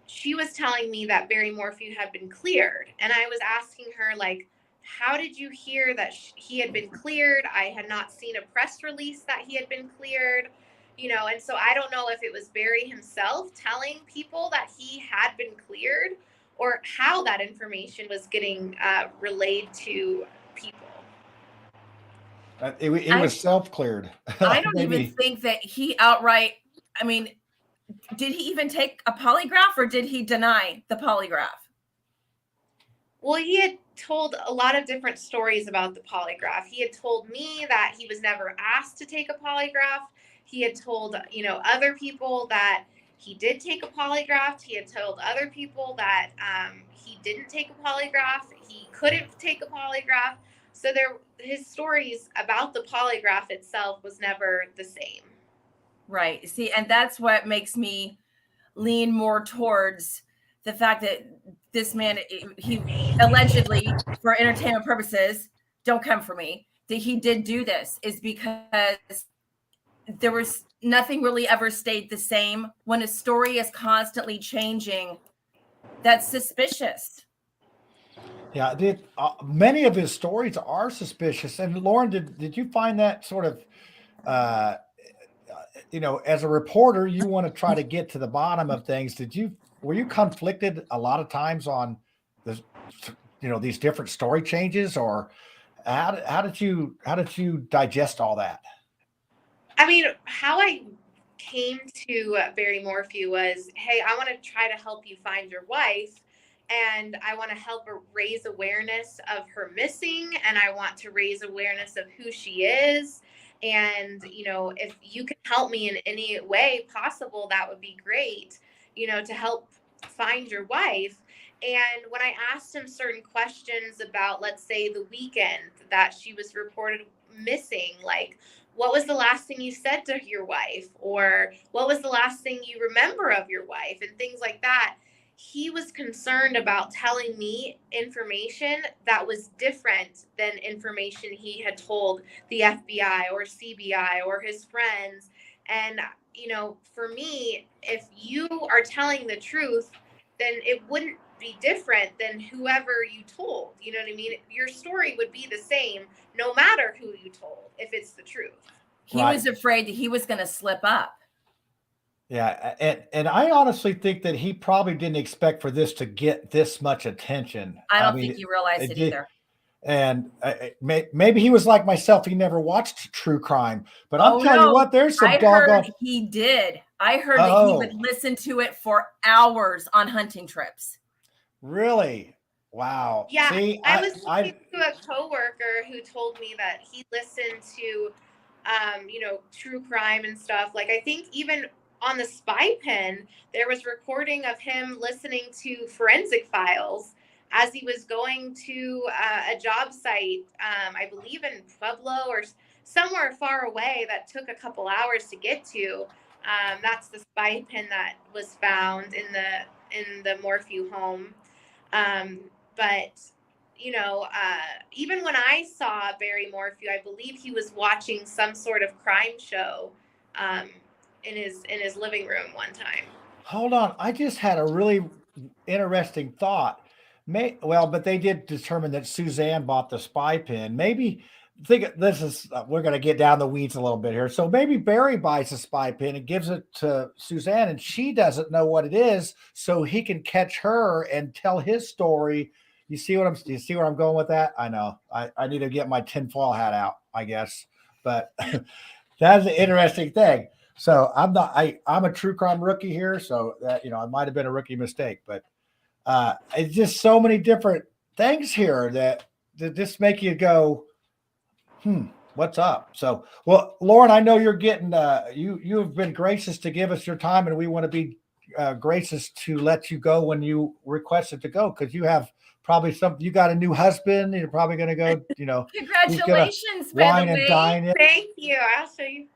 she was telling me that Barry Morphew had been cleared. And I was asking her, like, how did you hear that he had been cleared? I had not seen a press release that he had been cleared, you know, and so I don't know if it was Barry himself telling people that he had been cleared, or how that information was getting relayed to people. It was self-cleared. I don't even think that he outright, I mean, did he even take a polygraph, or did he deny the polygraph? Well, he had told a lot of different stories about the polygraph. He had told me that he was never asked to take a polygraph. He had told, you know, other people that he did take a polygraph. He had told other people that he didn't take a polygraph. He couldn't take a polygraph. So his stories about the polygraph itself was never the same. Right. See, and that's what makes me lean more towards the fact that this man, he allegedly, for entertainment purposes, don't come for me, that he did do this, is because there was nothing really ever stayed the same. When a story is constantly changing, that's suspicious. Yeah, many of his stories are suspicious. And Lauren, did you find that sort of, you know, as a reporter, you want to try to get to the bottom of things. Were you conflicted a lot of times on this, you know, these different story changes, or how did you digest all that? I mean, how I came to Barry Morphew was, hey, I want to try to help you find your wife. And I want to help her raise awareness of her missing. And I want to raise awareness of who she is. And, you know, if you can help me in any way possible, that would be great, you know, to help find your wife. And when I asked him certain questions about, let's say, the weekend that she was reported missing, like, what was the last thing you said to your wife? Or what was the last thing you remember of your wife? And things like that. He was concerned about telling me information that was different than information he had told the FBI or CBI or his friends. And, you know, for me, if you are telling the truth, then it wouldn't be different than whoever you told. You know what I mean? Your story would be the same no matter who you told, if it's the truth. He was afraid that he was going to slip up. Yeah, and I honestly think that he probably didn't expect for this to get this much attention. I don't think he realized it either. And maybe he was like myself. He never watched true crime, but I'll tell you what, there's some doggone. He did. I heard that he would listen to it for hours on hunting trips. Really? Wow. Yeah. See, I was talking to a coworker who told me that he listened to, you know, true crime and stuff. Like, I think even on the spy pen, there was recording of him listening to Forensic Files as he was going to a job site, I believe in Pueblo or somewhere far away that took a couple hours to get to. That's the spy pen that was found in the Morphew home. But, you know, even when I saw Barry Morphew, I believe he was watching some sort of crime show in his living room one time. Hold on. I just had a really interesting thought. But they did determine that Suzanne bought the spy pen. Maybe we're going to get down the weeds a little bit here. So maybe Barry buys a spy pen and gives it to Suzanne, and she doesn't know what it is, so he can catch her and tell his story. You see where I'm going with that? I know. I need to get my tinfoil hat out, I guess. But that's an interesting thing. So I'm a true crime rookie here. So that, you know, it might have been a rookie mistake, but it's just so many different things here that did this make you go, what's up? So, well, Lauren, I know you're getting, you have been gracious to give us your time, and we want to be gracious to let you go when you requested to go, because you have probably you got a new husband. You're probably going to go, Congratulations, wine by the and way. dine. Thank you. I'll show you.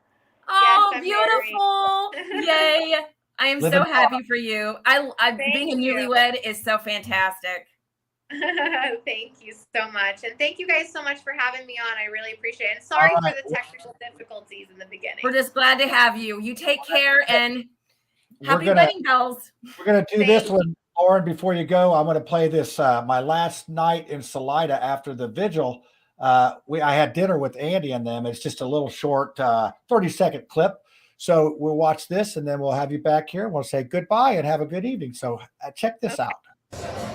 Oh, Yes, I'm beautiful. Yay. I am so happy for you. Being a newlywed is so fantastic. Thank you so much. And thank you guys so much for having me on. I really appreciate it. And sorry for the technical difficulties in the beginning. We're just glad to have you. You take care, and happy wedding bells. We're going to do this one, Lauren, before you go. I'm going to play this, my last night in Salida after the vigil. I had dinner with Andy and them. It's just a little short 30-second clip. So we'll watch this, and then we'll have you back here. We'll say goodbye and have a good evening. So check this out.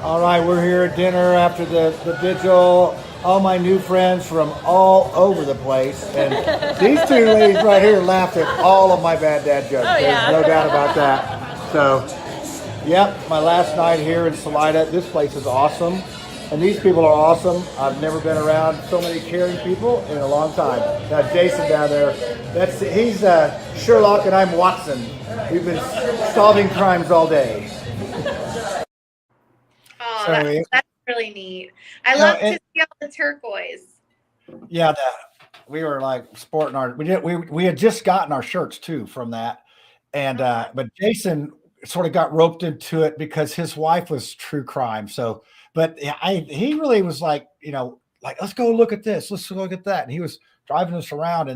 All right, we're here at dinner after the vigil. All my new friends from all over the place. And these two ladies right here laughed at all of my bad dad jokes. Oh, yeah. There's no doubt about that. So, yep, my last night here in Salida. This place is awesome. And these people are awesome. I've never been around so many caring people in a long time. Now, Jason down there, he's Sherlock and I'm Watson. We've been solving crimes all day. Oh, that's really neat. I love to see all the turquoise. Yeah, we were like sporting we had just gotten our shirts too from that. And but Jason sort of got roped into it because his wife was true crime. So, but he really was like, let's go look at this, let's go look at that. And he was driving us around,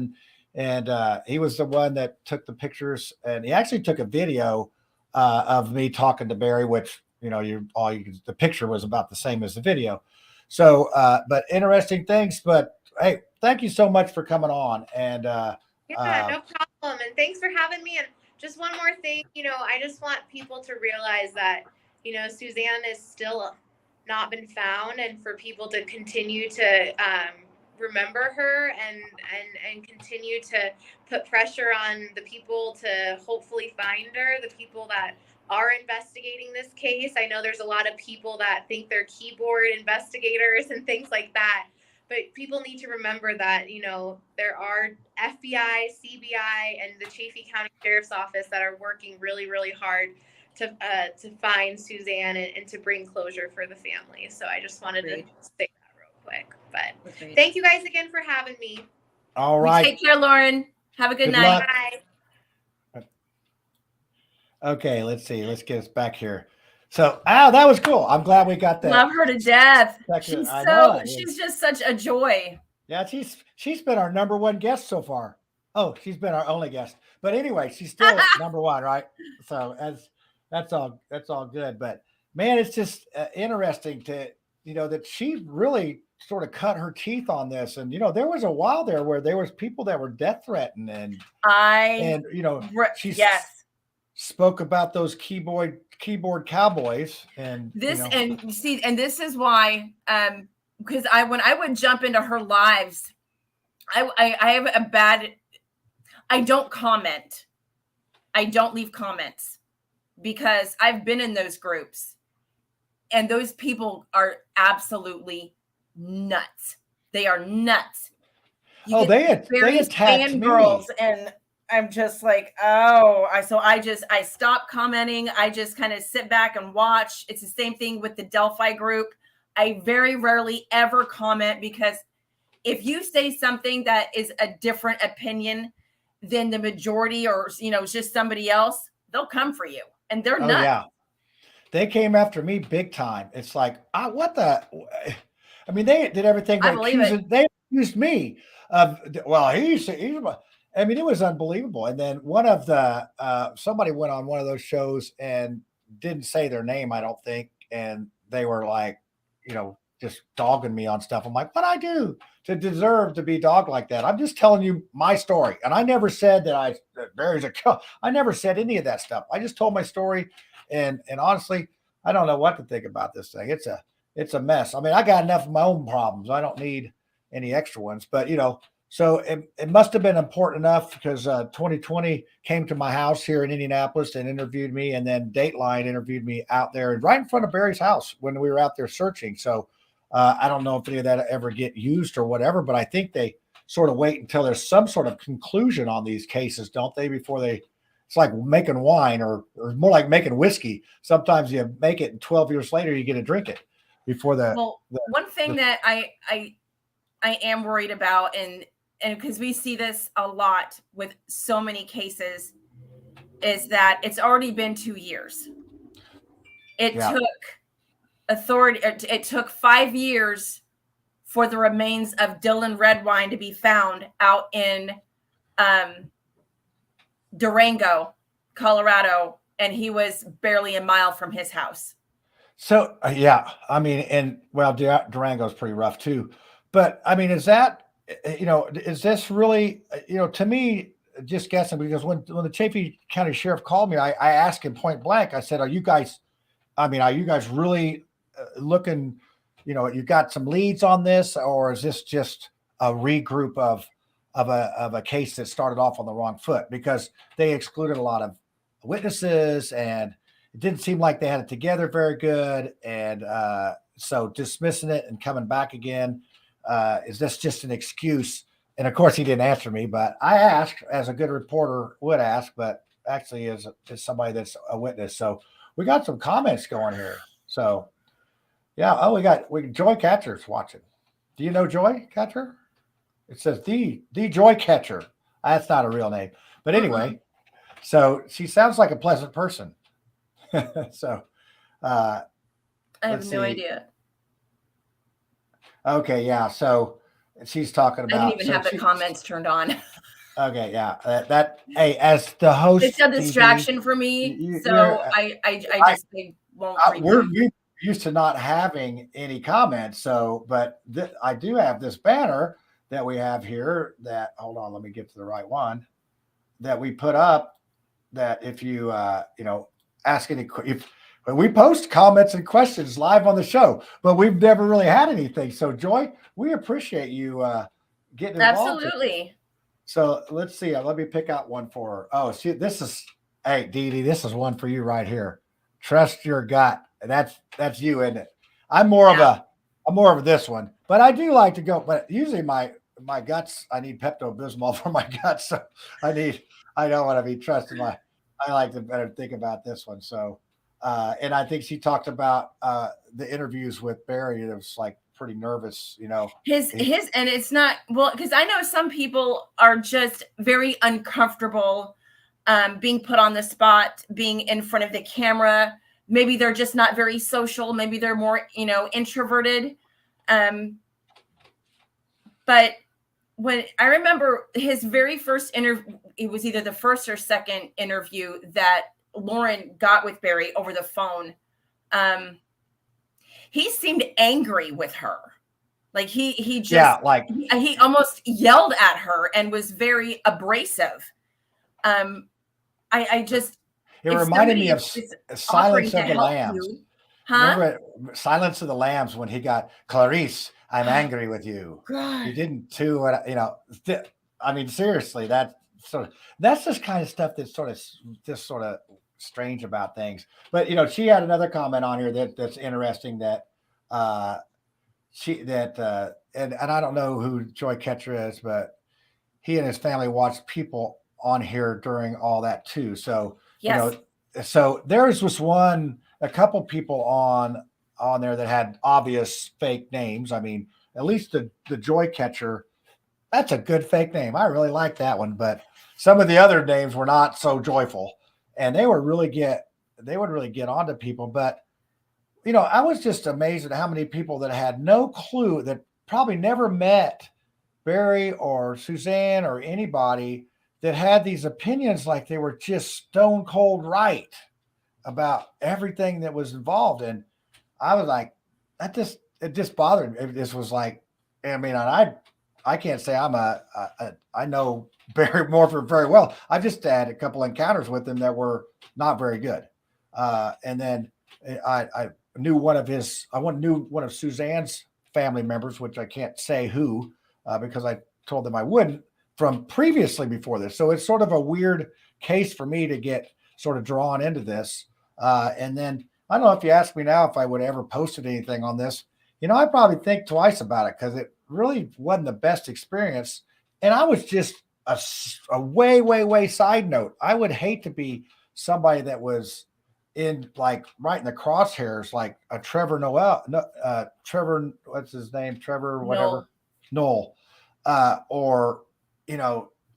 and he was the one that took the pictures, and he actually took a video of me talking to Barry, which the picture was about the same as the video. So, but interesting things. But hey, thank you so much for coming on. And no problem. And thanks for having me. And just one more thing, I just want people to realize that, Suzanne is still not been found, and for people to continue to remember her and continue to put pressure on the people to hopefully find her, the people that are investigating this case. I know there's a lot of people that think they're keyboard investigators and things like that, but people need to remember that, there are FBI, CBI, and the Chaffee County Sheriff's Office that are working really, really hard to find Suzanne and to bring closure for the family. So I just wanted to say that real quick. But thank you guys again for having me. All right. Take care, Lauren. Have a good night. Bye. Okay, let's see. Let's get us back here. So, that was cool. I'm glad we got that. Love her to death. She's just such a joy. Yeah, she's been our number one guest so far. Oh, she's been our only guest. But anyway, she's still number one, right? So that's all good. But man, it's just interesting to that she really sort of cut her teeth on this. And there was a while there where there was people that were death threatened, and spoke about those keyboard cowboys and this. And this is why because when I would jump into her lives, I have a bad, I don't comment, I don't leave comments, because I've been in those groups, and those people are absolutely nuts. They are nuts. They attacked me. Girls, and I'm just like, I stop commenting. I just kind of sit back and watch. It's the same thing with the Delphi group. I very rarely ever comment, because if you say something that is a different opinion than the majority, or just somebody else, they'll come for you, and they're nuts. Yeah, they came after me big time. It's like, what the? I mean, they did everything. They accused me of, he's. I mean, it was unbelievable. And then one of the somebody went on one of those shows and didn't say their name, I don't think, and they were like, just dogging me on stuff. I'm like, what'd I do to deserve to be dogged like that? I'm just telling you my story, and I never said that Barry's a kill. I never said any of that stuff. I just told my story, and honestly, I don't know what to think about this thing. It's a mess. I mean, I got enough of my own problems. I don't need any extra ones, but so it must have been important enough, because 2020 came to my house here in Indianapolis and interviewed me, and then Dateline interviewed me out there right in front of Barry's house when we were out there searching. So I don't know if any of that ever get used or whatever, but I think they sort of wait until there's some sort of conclusion on these cases, don't they? Before they, it's like making wine or more like making whiskey. Sometimes you make it and 12 years later you get to drink it before one thing that I am worried about, and because we see this a lot with so many cases, is that it's already been 2 years. It took 5 years for the remains of Dylan Redwine to be found out in Durango, Colorado, and he was barely a mile from his house. So I mean, and well, Durango's pretty rough too. But I mean, is that, is this really, to me, just guessing, because when the Chaffee County Sheriff called me, I asked him point blank. I said, are you guys really looking, you got some leads on this, or is this just a regroup of a case that started off on the wrong foot? Because they excluded a lot of witnesses and it didn't seem like they had it together very good. And so dismissing it and coming back again, is this just an excuse? And of course he didn't answer me, but I asked, as a good reporter would ask, but actually is somebody that's a witness. So we got some comments going here. So yeah. Oh, we Joy Catcher's watching. Do you know Joy Catcher? It says the Joy Catcher. That's not a real name, but anyway, so she sounds like a pleasant person. So I have no idea. Okay, yeah. So she's talking about. I didn't even have the comments turned on. Okay, yeah. Hey, as the host, it's a distraction for me. So I just won't. We're used to not having any comments. So, but I do have this banner that we have here. That, hold on, let me get to the right one. That we put up. That if you ask any, when we post comments and questions live on the show, but we've never really had anything. So Joy, we appreciate you getting involved. Absolutely. So let's see. Let me pick out one for her. Oh, see, hey, DeeDee, this is one for you right here. Trust your gut. That's you, isn't it? I'm more of this one, but I do like to go. But usually my guts, I need Pepto-Bismol for my guts. So I don't want to be trusted. I like to better think about this one. So, and I think she talked about the interviews with Barry. It was like pretty nervous, his, and it's not, well, because I know some people are just very uncomfortable being put on the spot, being in front of the camera. Maybe they're just not very social. Maybe they're more, introverted. But when I remember his very first interview, it was either the first or second interview that Lauren got with Barry over the phone. He seemed angry with her. Like he just, he almost yelled at her and was very abrasive. It reminded me of Silence of the Lambs. Remember Silence of the Lambs when he got, Clarice, I'm angry with you. God. You didn't do what, I mean, seriously, that's this kind of stuff that's just sort of strange about things. But, she had another comment on here that's interesting that and I don't know who Joy Catcher is, but he and his family watched people on here during all that too. So, yes. So there's a couple people on there that had obvious fake names. I mean, at least the Joy Catcher, that's a good fake name. I really like that one, but some of the other names were not so joyful, and they would really get onto people. But, I was just amazed at how many people that had no clue, that probably never met Barry or Suzanne or anybody, that had these opinions like they were just stone cold right about everything that was involved. And I was like, it just bothered me. This was like, I mean, I can't say I know Barry Morphew very well. I just had a couple encounters with him that were not very good. And then I knew one of Suzanne's family members, which I can't say who, because I told them I wouldn't, from previously before this. So it's sort of a weird case for me to get sort of drawn into this. And then I don't know if you ask me now if I would ever posted anything on this. I probably think twice about it because it really wasn't the best experience. And I was just a way, way, way side note. I would hate to be somebody that was in like right in the crosshairs, like a Trevor Noel, Trevor, what's his name? Trevor, whatever, Noel, or,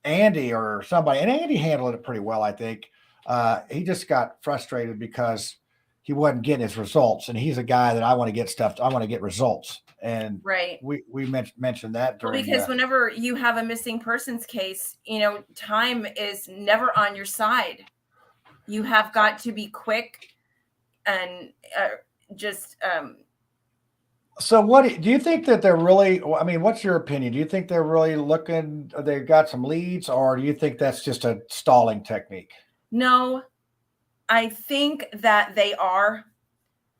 Andy or somebody. And Andy handled it pretty well, I think. He just got frustrated because he wasn't getting his results. And he's a guy that I want to get stuff. I want to get results. And right. we mentioned that during because whenever you have a missing persons case, time is never on your side. You have got to be quick and So what do you think that they're really, I mean, what's your opinion? Do you think they're really looking, they've got some leads, or do you think that's just a stalling technique? No, I think that they are,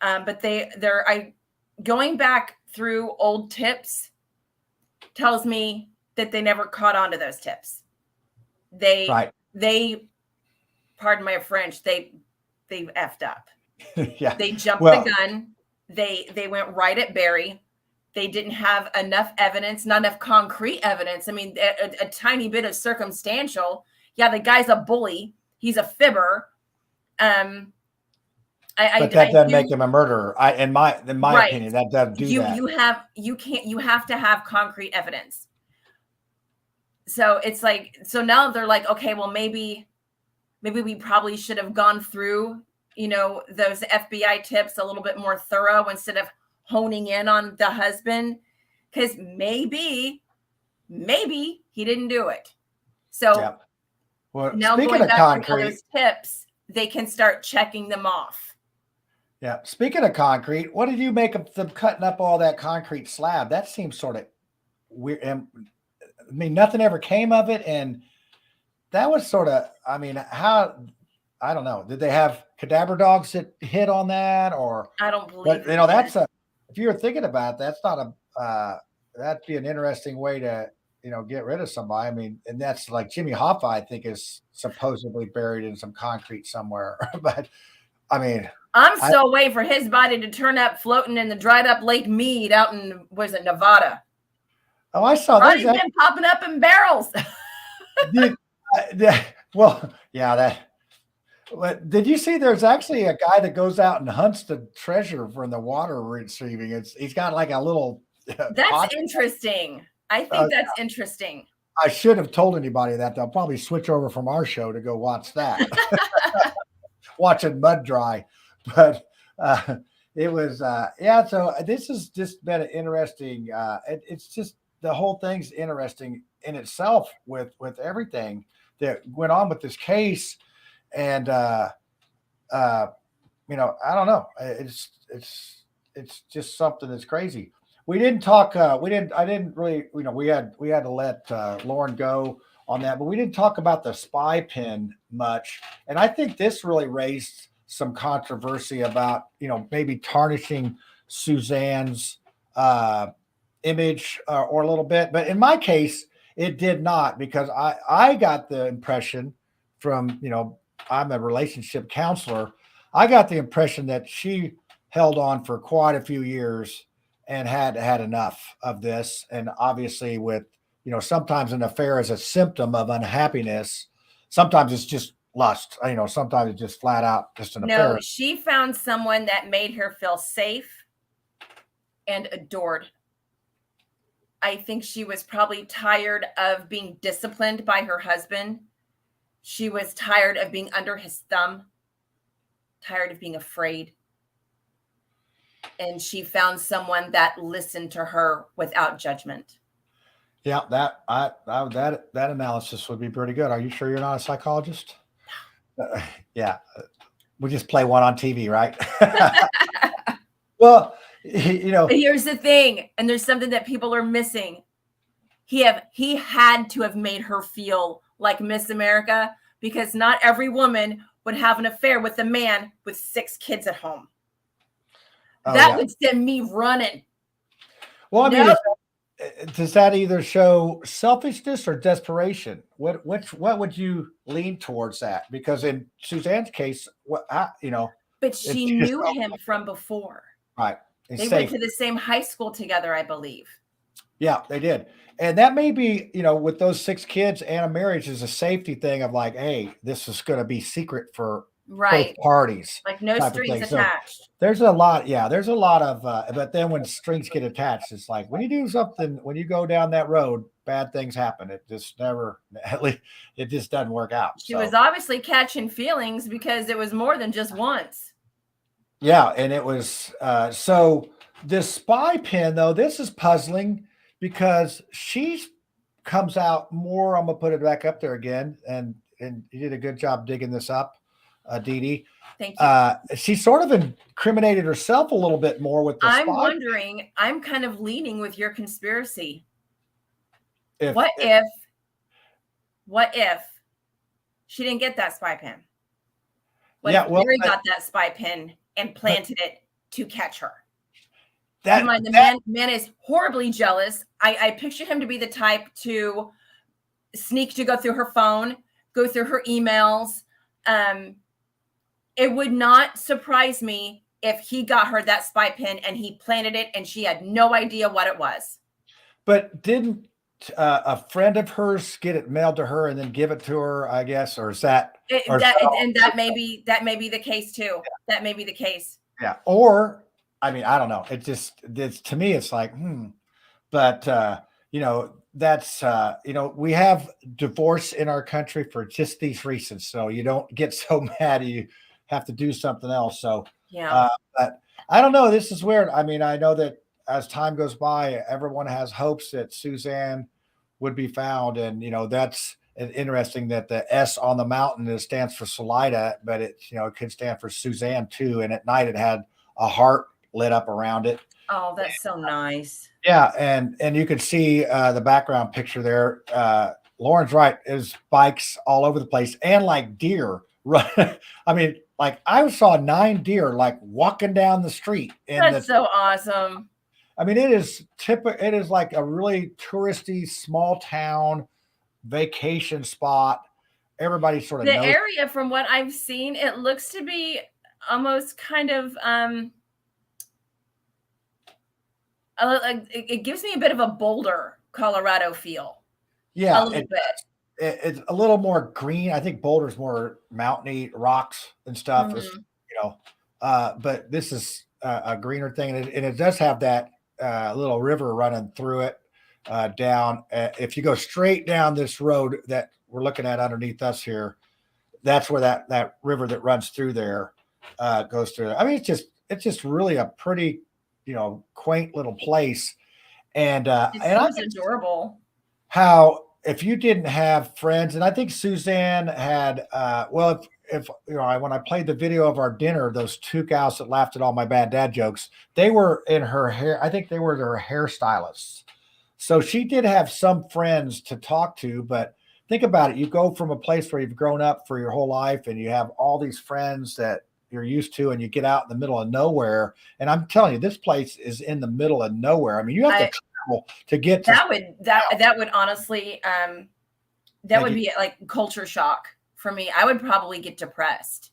but they're going back through old tips tells me that they never caught on to those tips. They, pardon my French, they effed up. Yeah. They jumped the gun. They went right at Barry. They didn't have enough evidence, not enough concrete evidence. I mean, a tiny bit of circumstantial. Yeah, the guy's a bully. He's a fibber. But that doesn't make him a murderer. In my opinion, that doesn't do that. You have to have concrete evidence. So it's like, so now they're like, okay, well, maybe we probably should have gone through, those FBI tips a little bit more thorough instead of honing in on the husband, because maybe he didn't do it. So yeah. Well, now speaking going of back to concrete, those tips, they can start checking them off. Yeah. Speaking of concrete, what did you make of them cutting up all that concrete slab? That seems sort of weird. I mean, nothing ever came of it. And that was sort of, I mean, I don't know. Did they have cadaver dogs that hit on that, or? I don't believe. But that's if you were thinking about it, that's not that'd be an interesting way to, get rid of somebody. I mean, and that's like Jimmy Hoffa, I think, is supposedly buried in some concrete somewhere. But I mean, I'm still waiting for his body to turn up floating in the dried up Lake Mead out in, was it Nevada? Oh, I saw that. He's been popping up in barrels. Well, yeah, that. But did you see there's actually a guy that goes out and hunts the treasure from the water receiving? He's got like a little. That's interesting. I think that's interesting. I should have told anybody that. They'll probably switch over from our show to go watch that. Watching mud dry. But it was, so this has just been an interesting, it's just the whole thing's interesting in itself with everything that went on with this case. And, I don't know. It's just something that's crazy. We didn't talk, I didn't really, we had to let Lauren go on that, but we didn't talk about the spy pin much. And I think this really raised some controversy about, maybe tarnishing Suzanne's image or a little bit. But in my case, it did not, because I got the impression from, I'm a relationship counselor. I got the impression that she held on for quite a few years and had enough of this. And obviously with, sometimes an affair is a symptom of unhappiness. Sometimes it's just lust. Sometimes it's just flat out just an affair. No, she found someone that made her feel safe and adored. I think she was probably tired of being disciplined by her husband. She was tired of being under his thumb, tired of being afraid. And she found someone that listened to her without judgment. Yeah, that analysis would be pretty good. Are you sure you're not a psychologist? Yeah, we just play one on TV, right? Well, here's the thing, and there's something that people are missing. He had to have made her feel like Miss America, because not every woman would have an affair with a man with 6 kids at home. That would send me running. Well, I mean, does that either show selfishness or desperation? What would you lean towards that? Because in Suzanne's case, but she knew him from before. Right. They went to the same high school together, I believe. Yeah, they did. And that may be, with those 6 kids and a marriage is a safety thing of like, hey, this is going to be secret for both parties. Like no strings attached. So there's a lot. Yeah, there's a lot of, but then when strings get attached, it's like when you do something, when you go down that road, bad things happen. It just never, at least it just doesn't work out. She was obviously catching feelings because it was more than just once. Yeah. And it was, so this spy pin though, this is puzzling because she comes out more. I'm going to put it back up there again. And you did a good job digging this up. DeeDee. Thank you. She sort of incriminated herself a little bit more with the I'm spy. wondering, I'm kind of leaning with your conspiracy. What if she didn't get that spy pin? What if Barry got that spy pin and planted it to catch her? The man is horribly jealous. I picture him to be the type to sneak to go through her phone, go through her emails. It would not surprise me if he got her that spy pin and he planted it and she had no idea what it was. But didn't a friend of hers get it mailed to her and then give it to her, I guess, or is that? That may be the case too. That may be the case. Yeah. Or, I mean, I don't know. It's to me, it's like, but that's, we have divorce in our country for just these reasons. So you don't get so mad you have to do something else. So, yeah. But I don't know. This is weird. I mean, I know that as time goes by, everyone has hopes that Suzanne would be found. And, that's interesting that the S on the mountain stands for Salida, but it could stand for Suzanne too. And at night it had a heart lit up around it. Oh, that's so nice. Yeah. And you can see the background picture there. Lauren's right. There's bikes all over the place and like deer. Right. I mean, like I saw 9 deer like walking down the street. That's so awesome. I mean, it is it is like a really touristy small town vacation spot. Everybody sort of knows. The area, from what I've seen, it looks to be almost kind of it gives me a bit of a Boulder, Colorado feel. Yeah, a little bit. It's a little more green. I think Boulder's more mountainy, rocks and stuff. But this is a greener thing, and it does have that little river running through it down. If you go straight down this road that we're looking at underneath us here, that's where that river that runs through there goes through. I mean, it's just really a pretty, quaint little place, and it's adorable. How if you didn't have friends, and I think Suzanne had, if when I played the video of our dinner, those 2 gals that laughed at all my bad dad jokes, they were in her hair. I think they were her hairstylists. So she did have some friends to talk to, but think about it. You go from a place where you've grown up for your whole life and you have all these friends that you're used to, and you get out in the middle of nowhere. And I'm telling you, this place is in the middle of nowhere. I mean, you have to travel to get to that would honestly, that would be like culture shock for me. I would probably get depressed.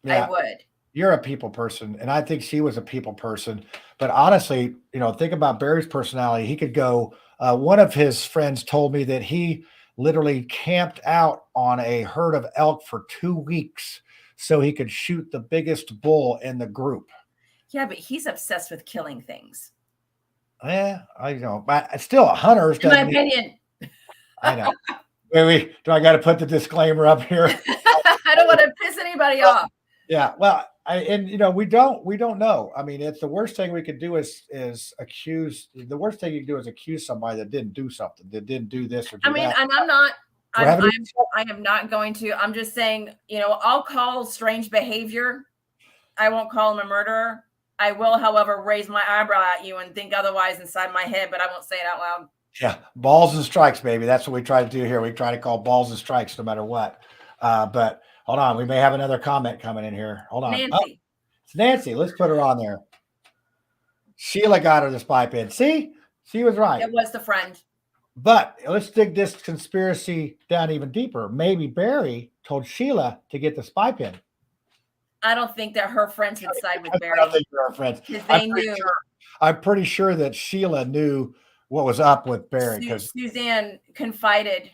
Yeah, I would. You're a people person, and I think she was a people person. But honestly, think about Barry's personality. He could go. One of his friends told me that he literally camped out on a herd of elk for 2 weeks so he could shoot the biggest bull in the group. Yeah, but he's obsessed with killing things. Yeah, I know, but still a hunter. In my opinion. I know. Wait, do I got to put the disclaimer up here? I don't want to piss anybody off. Yeah, well, we don't know. I mean, it's the worst thing we could do is accuse. The worst thing you can do is accuse somebody that didn't do something, that didn't do this or do that. And I'm not. I am not going to. I'm just saying, I'll call strange behavior. I won't call him a murderer. I will, however, raise my eyebrow at you and think otherwise inside my head, but I won't say it out loud. Yeah, balls and strikes, baby. That's what we try to do here. We try to call balls and strikes no matter what. But hold on, we may have another comment coming in here. Hold on. Nancy. Oh, it's Nancy. Let's put her on there. Sheila got her the spy pin. See? She was right. It was the friend. But let's dig this conspiracy down even deeper. Maybe Barry told Sheila to get the spy pin. I don't think that her friends would side with Barry. I don't think they're friends. Because they knew. I'm pretty sure that Sheila knew what was up with Barry because Suzanne confided,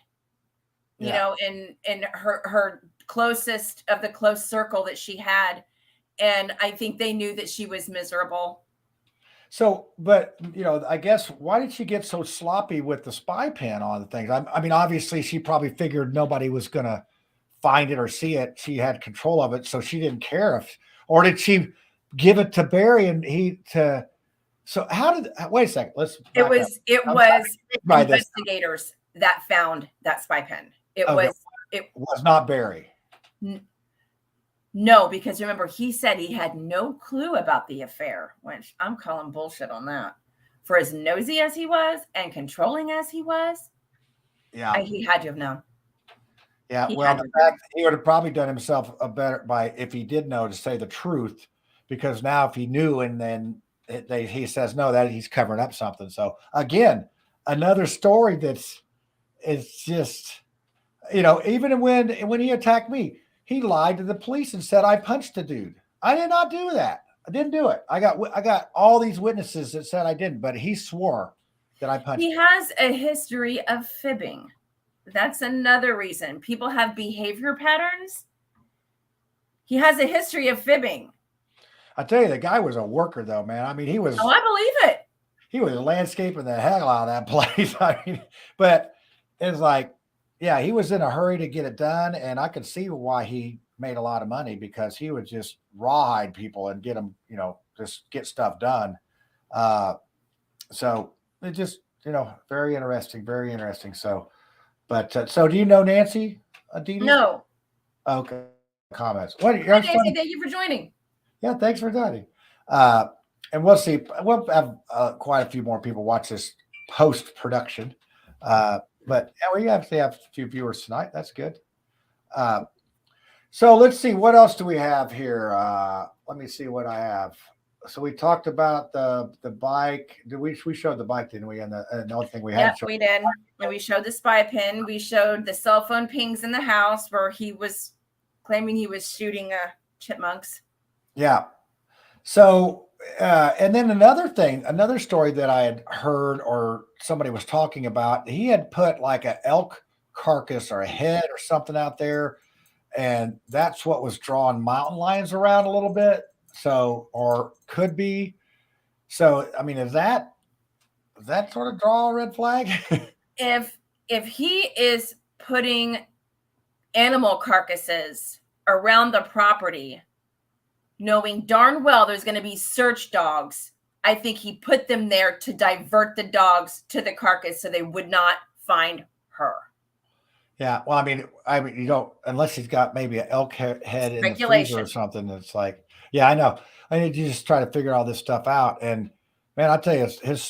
you Yeah. know, in her closest of the close circle that she had. And I think they knew that she was miserable. So, but you know, I guess why did she get so sloppy with the spy pen on the things? I mean, obviously, she probably figured nobody was going to find it or see it. She had control of it, so she didn't care if, or did she give it to Barry and he to? So, how did? Wait a second. Let's. It back was up. it I'm was by this. investigators that found that spy pen. It Okay. it was not Barry. No, because remember, he said he had no clue about the affair, which I'm calling bullshit on that. For as nosy as he was and controlling as he was, Yeah. he had to have known. Yeah. He Well, had the to fact he would have probably done himself a better by if he did know to say the truth, because now if he knew and then he says no, that he's covering up something. So again, another story it's just, you know, even when he attacked me, he lied to the police and said I punched the dude. I did not do that. I didn't do it. I got all these witnesses that said I didn't, but he swore that I punched He him. has a history of fibbing. That's another reason. People have behavior patterns. He has a history of fibbing. I tell you, the guy was a worker though, man. I mean, he was. Oh, I believe it. He was landscaping the hell out of that place. I mean, but it's like, yeah, he was in a hurry to get it done, and I could see why he made a lot of money because he would just rawhide people and get them, you know, just get stuff done. So it just, you know, very interesting, very interesting. So, but so do you know Nancy? DeeDee? No. Okay. Comments. What? Hi, Nancy. Thank you for joining. Yeah, thanks for joining. And we'll see. We'll have quite a few more people watch this post production. But yeah, we actually have a few viewers tonight. That's good. So let's see. What else do we have here? Let me see what I have. So we talked about the bike. Did we showed the bike, didn't we? And the only thing we had. Yep, we did. And we showed the spy pin. We showed the cell phone pings in the house where he was claiming he was shooting chipmunks. Yeah. So, and then another story that I had heard or somebody was talking about, he had put like an elk carcass or a head or something out there. And that's what was drawing mountain lions around a little bit. So, or could be. So, I mean, does that sort of draw a red flag? If he is putting animal carcasses around the property, knowing darn well there's going to be search dogs, I think he put them there to divert the dogs to the carcass so they would not find her. Yeah. Well, I mean, you don't, unless he's got maybe an elk head in the freezer or something. It's like, yeah, I know. I need to just try to figure all this stuff out. And man, I tell you,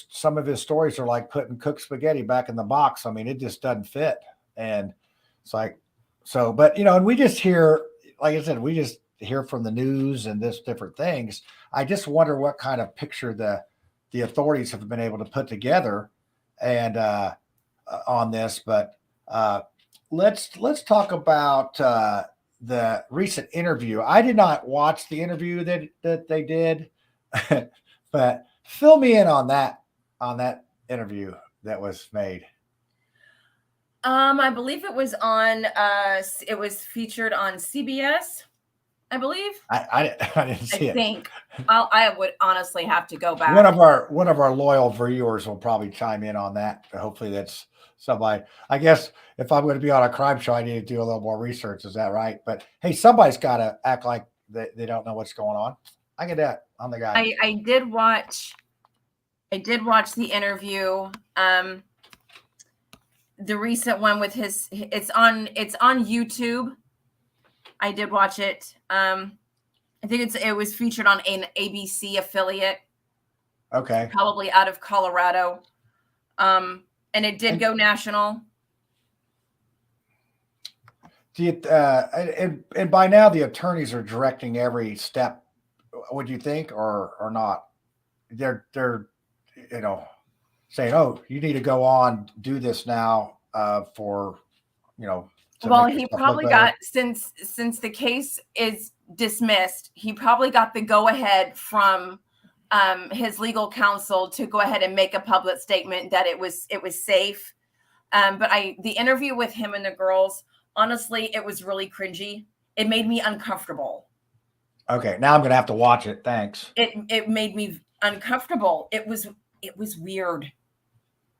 some of his stories are like putting cooked spaghetti back in the box. I mean, it just doesn't fit. And it's like, so, but you know, and we just hear, like I said, we just hear from the news and this different things. I just wonder what kind of picture the authorities have been able to put together and on this. But let's talk about the recent interview. I did not watch the interview that they did, but fill me in on that interview that was made. I believe it was on it was featured on CBS, I believe. I didn't see it. I think I would honestly have to go back. One of our loyal viewers will probably chime in on that. Hopefully that's somebody. I guess if I'm going to be on a crime show, I need to do a little more research. Is that right? But hey, somebody's got to act like they don't know what's going on. I get that. I'm the guy. I did watch the interview. The recent one with it's on YouTube. I did watch it. I think it was featured on an ABC affiliate. Okay. Probably out of Colorado. And it did go national. Do you, and by now the attorneys are directing every step. Would you think, or not? They're you know, saying, "Oh, you need to go on, do this now for, you know." Well, he probably got since the case is dismissed. He probably got the go-ahead from his legal counsel to go ahead and make a public statement that it was safe. But the interview with him and the girls, honestly, it was really cringy. It made me uncomfortable. Okay, now I'm gonna have to watch it. Thanks. It made me uncomfortable. It was weird.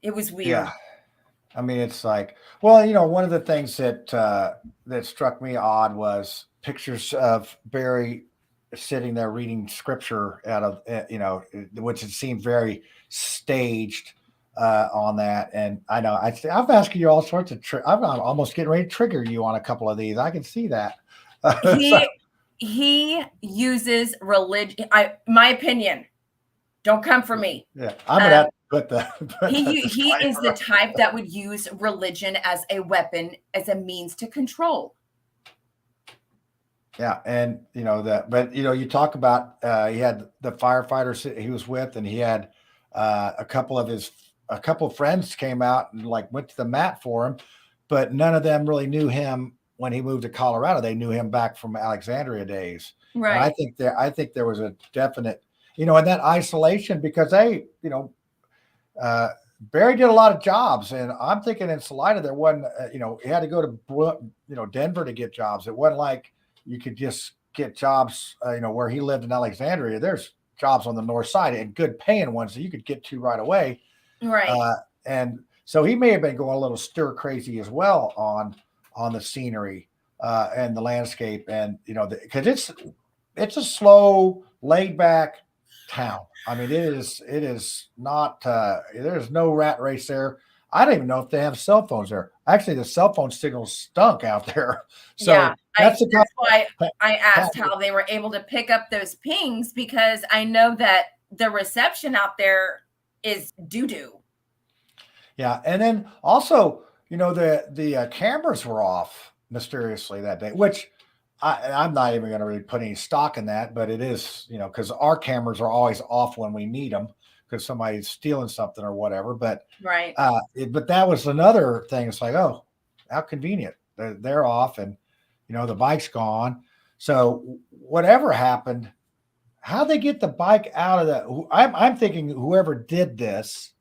It was weird. Yeah. I mean, it's like, well, one of the things that that struck me odd was pictures of Barry sitting there reading scripture out of, which it seemed very staged on that. And I know I'm asking you all sorts of, I'm almost getting ready to trigger you on a couple of these. I can see that. He uses religion. My opinion. Don't come for me. Yeah, I'm gonna have to put the. He is the type that would use religion as a weapon, as a means to control. Yeah, and but you talk about he had the firefighters he was with, and he had a couple of friends came out and like went to the mat for him, but none of them really knew him when he moved to Colorado. They knew him back from Alexandria days. Right. And I think there was a definite, in that isolation, because Barry did a lot of jobs, and I'm thinking in Salida there wasn't, he had to go to Denver to get jobs. It wasn't like you could just get jobs, where he lived in Alexandria. There's jobs on the north side and good paying ones that you could get to right away. Right. And so he may have been going a little stir crazy as well on the scenery and the landscape, and because it's a slow, laid back town. I mean, it is not. There's no rat race there. I don't even know if they have cell phones there. Actually, the cell phone signal stunk out there. So yeah, that's why I asked how they were able to pick up those pings, because I know that the reception out there is doo-doo. Yeah, and then also, the cameras were off mysteriously that day, which I'm not even going to really put any stock in that, but it is, because our cameras are always off when we need them because somebody's stealing something or whatever. But right, but that was another thing. It's like, oh, how convenient. They're off, and the bike's gone. So whatever happened, how they get the bike out of the? I'm thinking whoever did this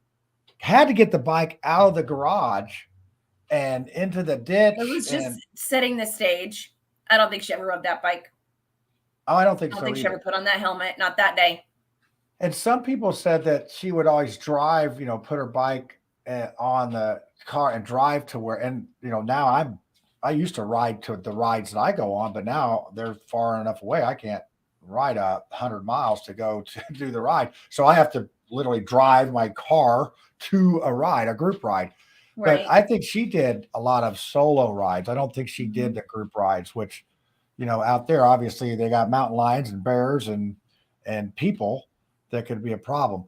had to get the bike out of the garage and into the ditch. It was just setting the stage. I don't think she ever rode that bike. Oh, I don't think so. I don't think she ever put on that helmet. Not that day. And some people said that she would always drive, put her bike on the car and drive to where, and now I used to ride to the rides that I go on, but now they're far enough away. I can't ride 100 miles to go to do the ride. So I have to literally drive my car to a group ride. Right. But I think she did a lot of solo rides. I don't think she did the group rides, which, out there, obviously they got mountain lions and bears and people that could be a problem.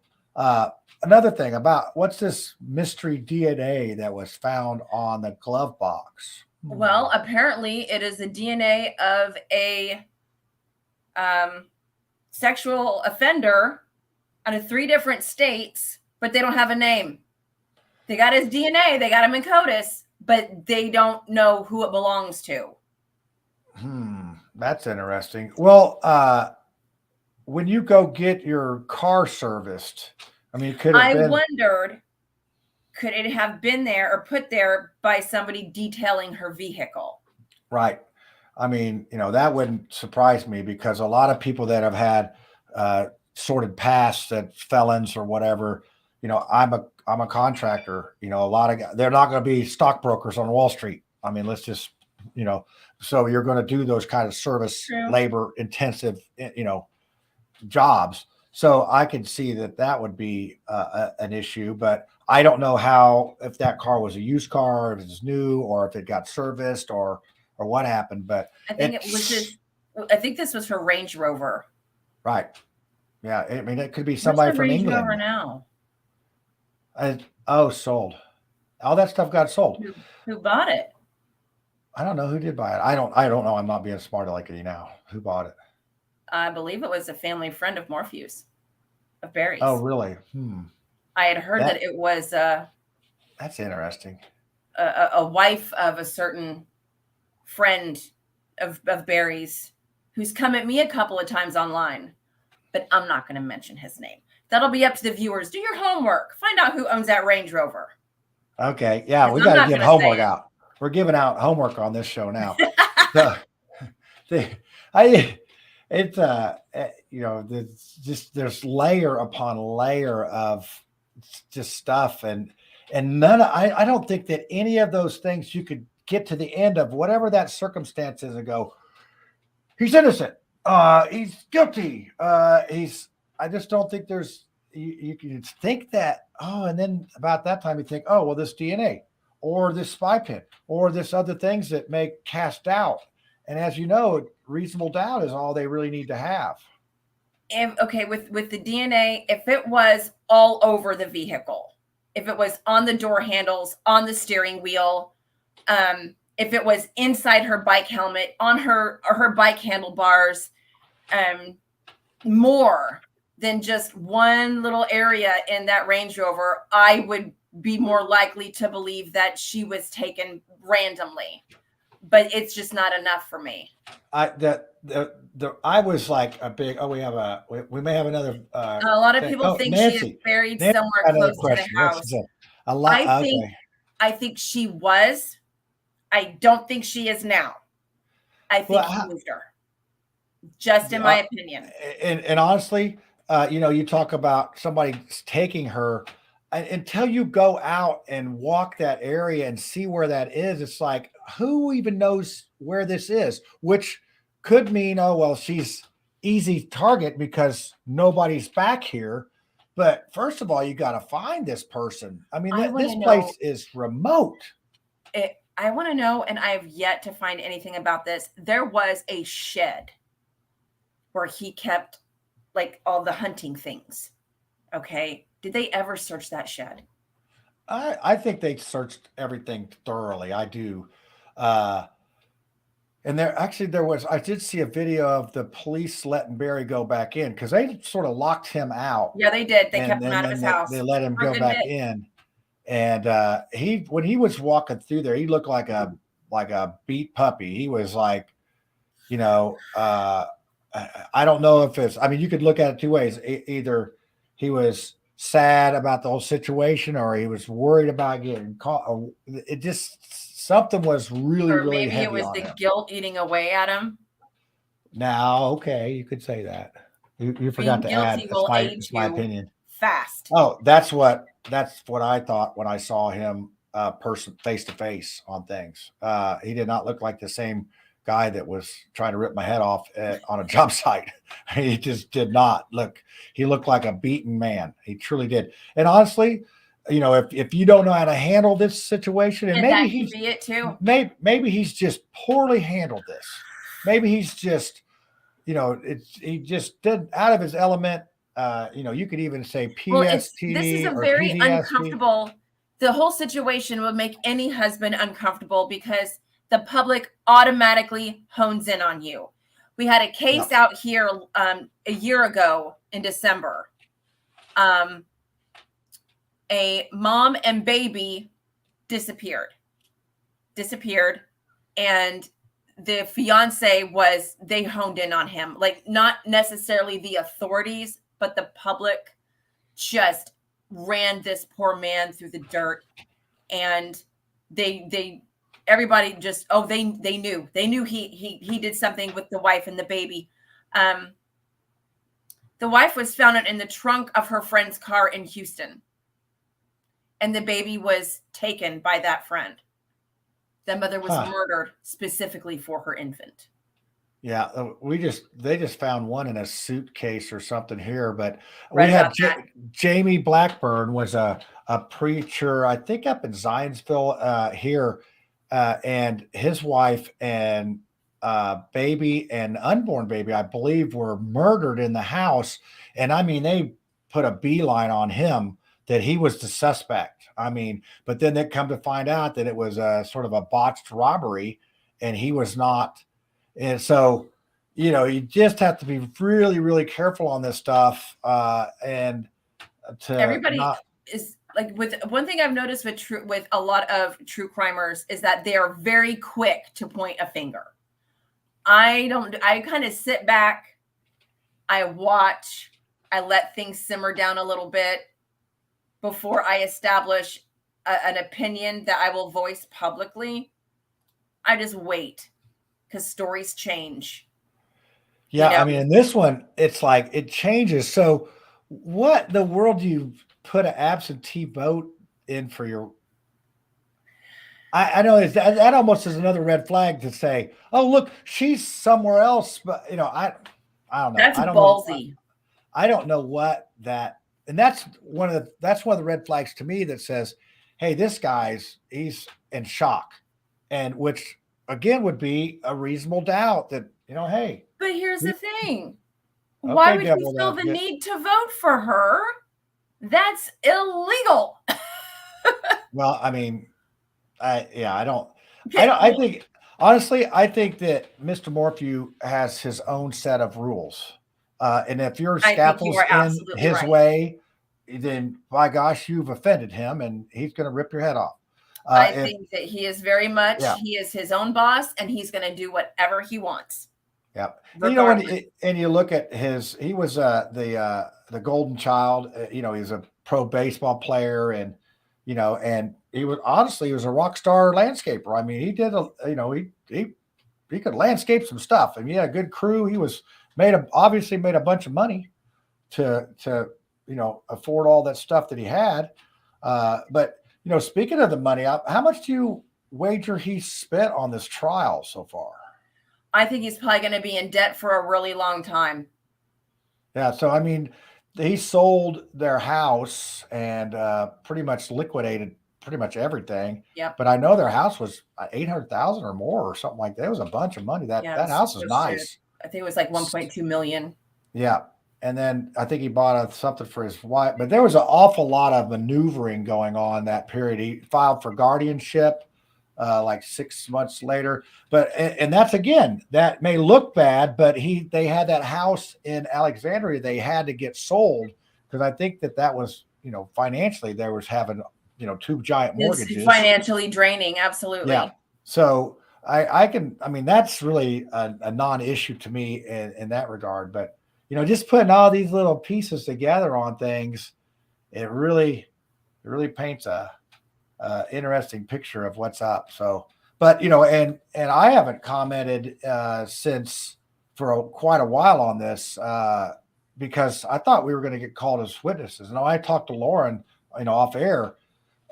Another thing about what's this mystery DNA that was found on the glove box? Well, apparently it is the DNA of a sexual offender out of 3 different states, but they don't have a name. They got his DNA, they got him in CODIS, but they don't know who it belongs to. That's interesting. Well, when you go get your car serviced, I mean, I wondered, could it have been there or put there by somebody detailing her vehicle? Right. I mean, that wouldn't surprise me, because a lot of people that have had sorted past, that felons or whatever, I'm a contractor, a lot of, they're not going to be stockbrokers on Wall Street. I mean, let's just, so you're going to do those kind of service labor intensive, jobs. So I could see that would be an issue, but I don't know if that car was a used car, if it's new, or if it got serviced or what happened. But I think I think this was her Range Rover. Right. Yeah. I mean, it could be somebody from England. Range Rover now? Sold. All that stuff got sold. Who bought it? I don't know who did buy it. I don't know. I'm not being smart like you now. Who bought it? I believe it was a family friend of Morphew's, of Barry's. Oh, really? I had heard that it was that's interesting. A wife of a certain friend of Barry's who's come at me a couple of times online, but I'm not going to mention his name. That'll be up to the viewers. Do your homework. Find out who owns that Range Rover. Okay. Yeah, we I'm got not to give gonna homework say it. out. We're giving out homework on this show now. So, it's there's layer upon layer of just stuff, and I don't think that any of those things you could get to the end of whatever that circumstance is and go, he's innocent, he's guilty, I just don't think there's you can think that, and then about that time you think, oh well, this DNA or this spy pin or this other things that make cast doubt. And as you know, reasonable doubt is all they really need to have. Okay, with the DNA, if it was all over the vehicle, if it was on the door handles, on the steering wheel, if it was inside her bike helmet, on her bike handlebars, more than just one little area in that Range Rover, I would be more likely to believe that she was taken randomly. But it's just not enough for me. I was like a big. Oh, we may have another. A lot of people think Nancy. she is buried Nancy, somewhere close to the house. A lot. I think she was. I don't think she is now. I think he moved her. Just in my opinion. And honestly, you talk about somebody taking her. Until you go out and walk that area and see where that is, it's like, who even knows where this is? Which could mean, oh, well, she's easy target because nobody's back here. But first of all, you got to find this person. I mean, this place is remote. I want to know, and I have yet to find anything about this. There was a shed where he kept like all the hunting things. Okay. Did they ever search that shed? I think they searched everything thoroughly. I do. And I did see a video of the police letting Barry go back in because they sort of locked him out. Yeah, they did. They kept him out of his house. They let him go back in. And when he was walking through there, he looked like a beat puppy. He was like, I don't know if it's, I mean, you could look at it two ways. Either he was sad about the whole situation or he was worried about getting caught. It just, something was really, or really maybe heavy it was on the him. guilt eating away at him. Now, okay, you could say that. You forgot to add. It's my opinion. Fast. Oh, that's what I thought when I saw him person face to face on things. He did not look like the same guy that was trying to rip my head off on a job site. He just did not look. He looked like a beaten man. He truly did. And honestly, if you don't know how to handle this situation, and maybe he's it too. Maybe he's just poorly handled this. Maybe he's just, he just did out of his element. You could even say PST. Well, this is a very PTSD. uncomfortable. The whole situation would make any husband uncomfortable because the public automatically hones in on you. We had a case out here a year ago in December. A mom and baby disappeared, and the fiance they honed in on him, like not necessarily the authorities, but the public just ran this poor man through the dirt, and everybody just, they knew he did something with the wife and the baby. The wife was found in the trunk of her friend's car in Houston, and the baby was taken by that friend. The mother was murdered specifically for her infant. Yeah, they just found one in a suitcase or something here, but we had Jamie Blackburn was a preacher, I think up in Zionsville here, and his wife and baby and unborn baby, I believe, were murdered in the house. And I mean, they put a beeline on him that he was the suspect. I mean, but then they come to find out that it was a sort of a botched robbery, and he was not. And so, you just have to be really, really careful on this stuff. And to everybody is like, with one thing I've noticed with a lot of true crimers is that they are very quick to point a finger. I kind of sit back, I watch, I let things simmer down a little bit before I establish an opinion that I will voice publicly. I just wait because stories change. Yeah, You know? I mean, in this one, it's like it changes. So, what in the world do you put an absentee vote in for your? I know that almost is another red flag to say, "Oh, look, she's somewhere else." But I don't know. That's I don't know. ballsy. I don't know what that, and that's one of the red flags to me that says, "Hey, he's in shock," and which again would be a reasonable doubt that hey, But here's the thing. okay, Why would you devil feel the advocate. need to vote for her? That's illegal. Well, I mean, I don't. Okay, I think honestly, I think that Mr. Morphew has his own set of rules, and if your I think you scaffold's are in absolutely his right. way, then by gosh, you've offended him, and he's going to rip your head off. I If think that he is very much, Yeah. he is his own boss and he's going to do whatever he wants. Yeah, and Regardless. and you look at he was the golden child. He was a pro baseball player, and and he was a rock star landscaper. I mean, he did he could landscape some stuff, and he had a good crew. He was obviously made a bunch of money to afford all that stuff that he had. But speaking of the money, how much do you wager he spent on this trial so far? I think he's probably going to be in debt for a really long time. Yeah, so I mean, he sold their house and pretty much liquidated pretty much everything. Yep. But I know their house was 800,000 or more or something like that. It was a bunch of money. That house is nice. I think it was like 1.2 million. Yeah, and then I think he bought something for his wife. But there was an awful lot of maneuvering going on that period. He filed for guardianship like 6 months later. But and that's again, that may look bad, but they had that house in Alexandria they had to get sold because I think that was financially they was having two giant mortgages. It's financially draining, absolutely. Yeah. So I mean that's really a non-issue to me in that regard. But just putting all these little pieces together on things, it really paints a interesting picture of what's up. So, but and I haven't commented since for quite a while on this because I thought we were going to get called as witnesses. And I talked to Lauren, off air.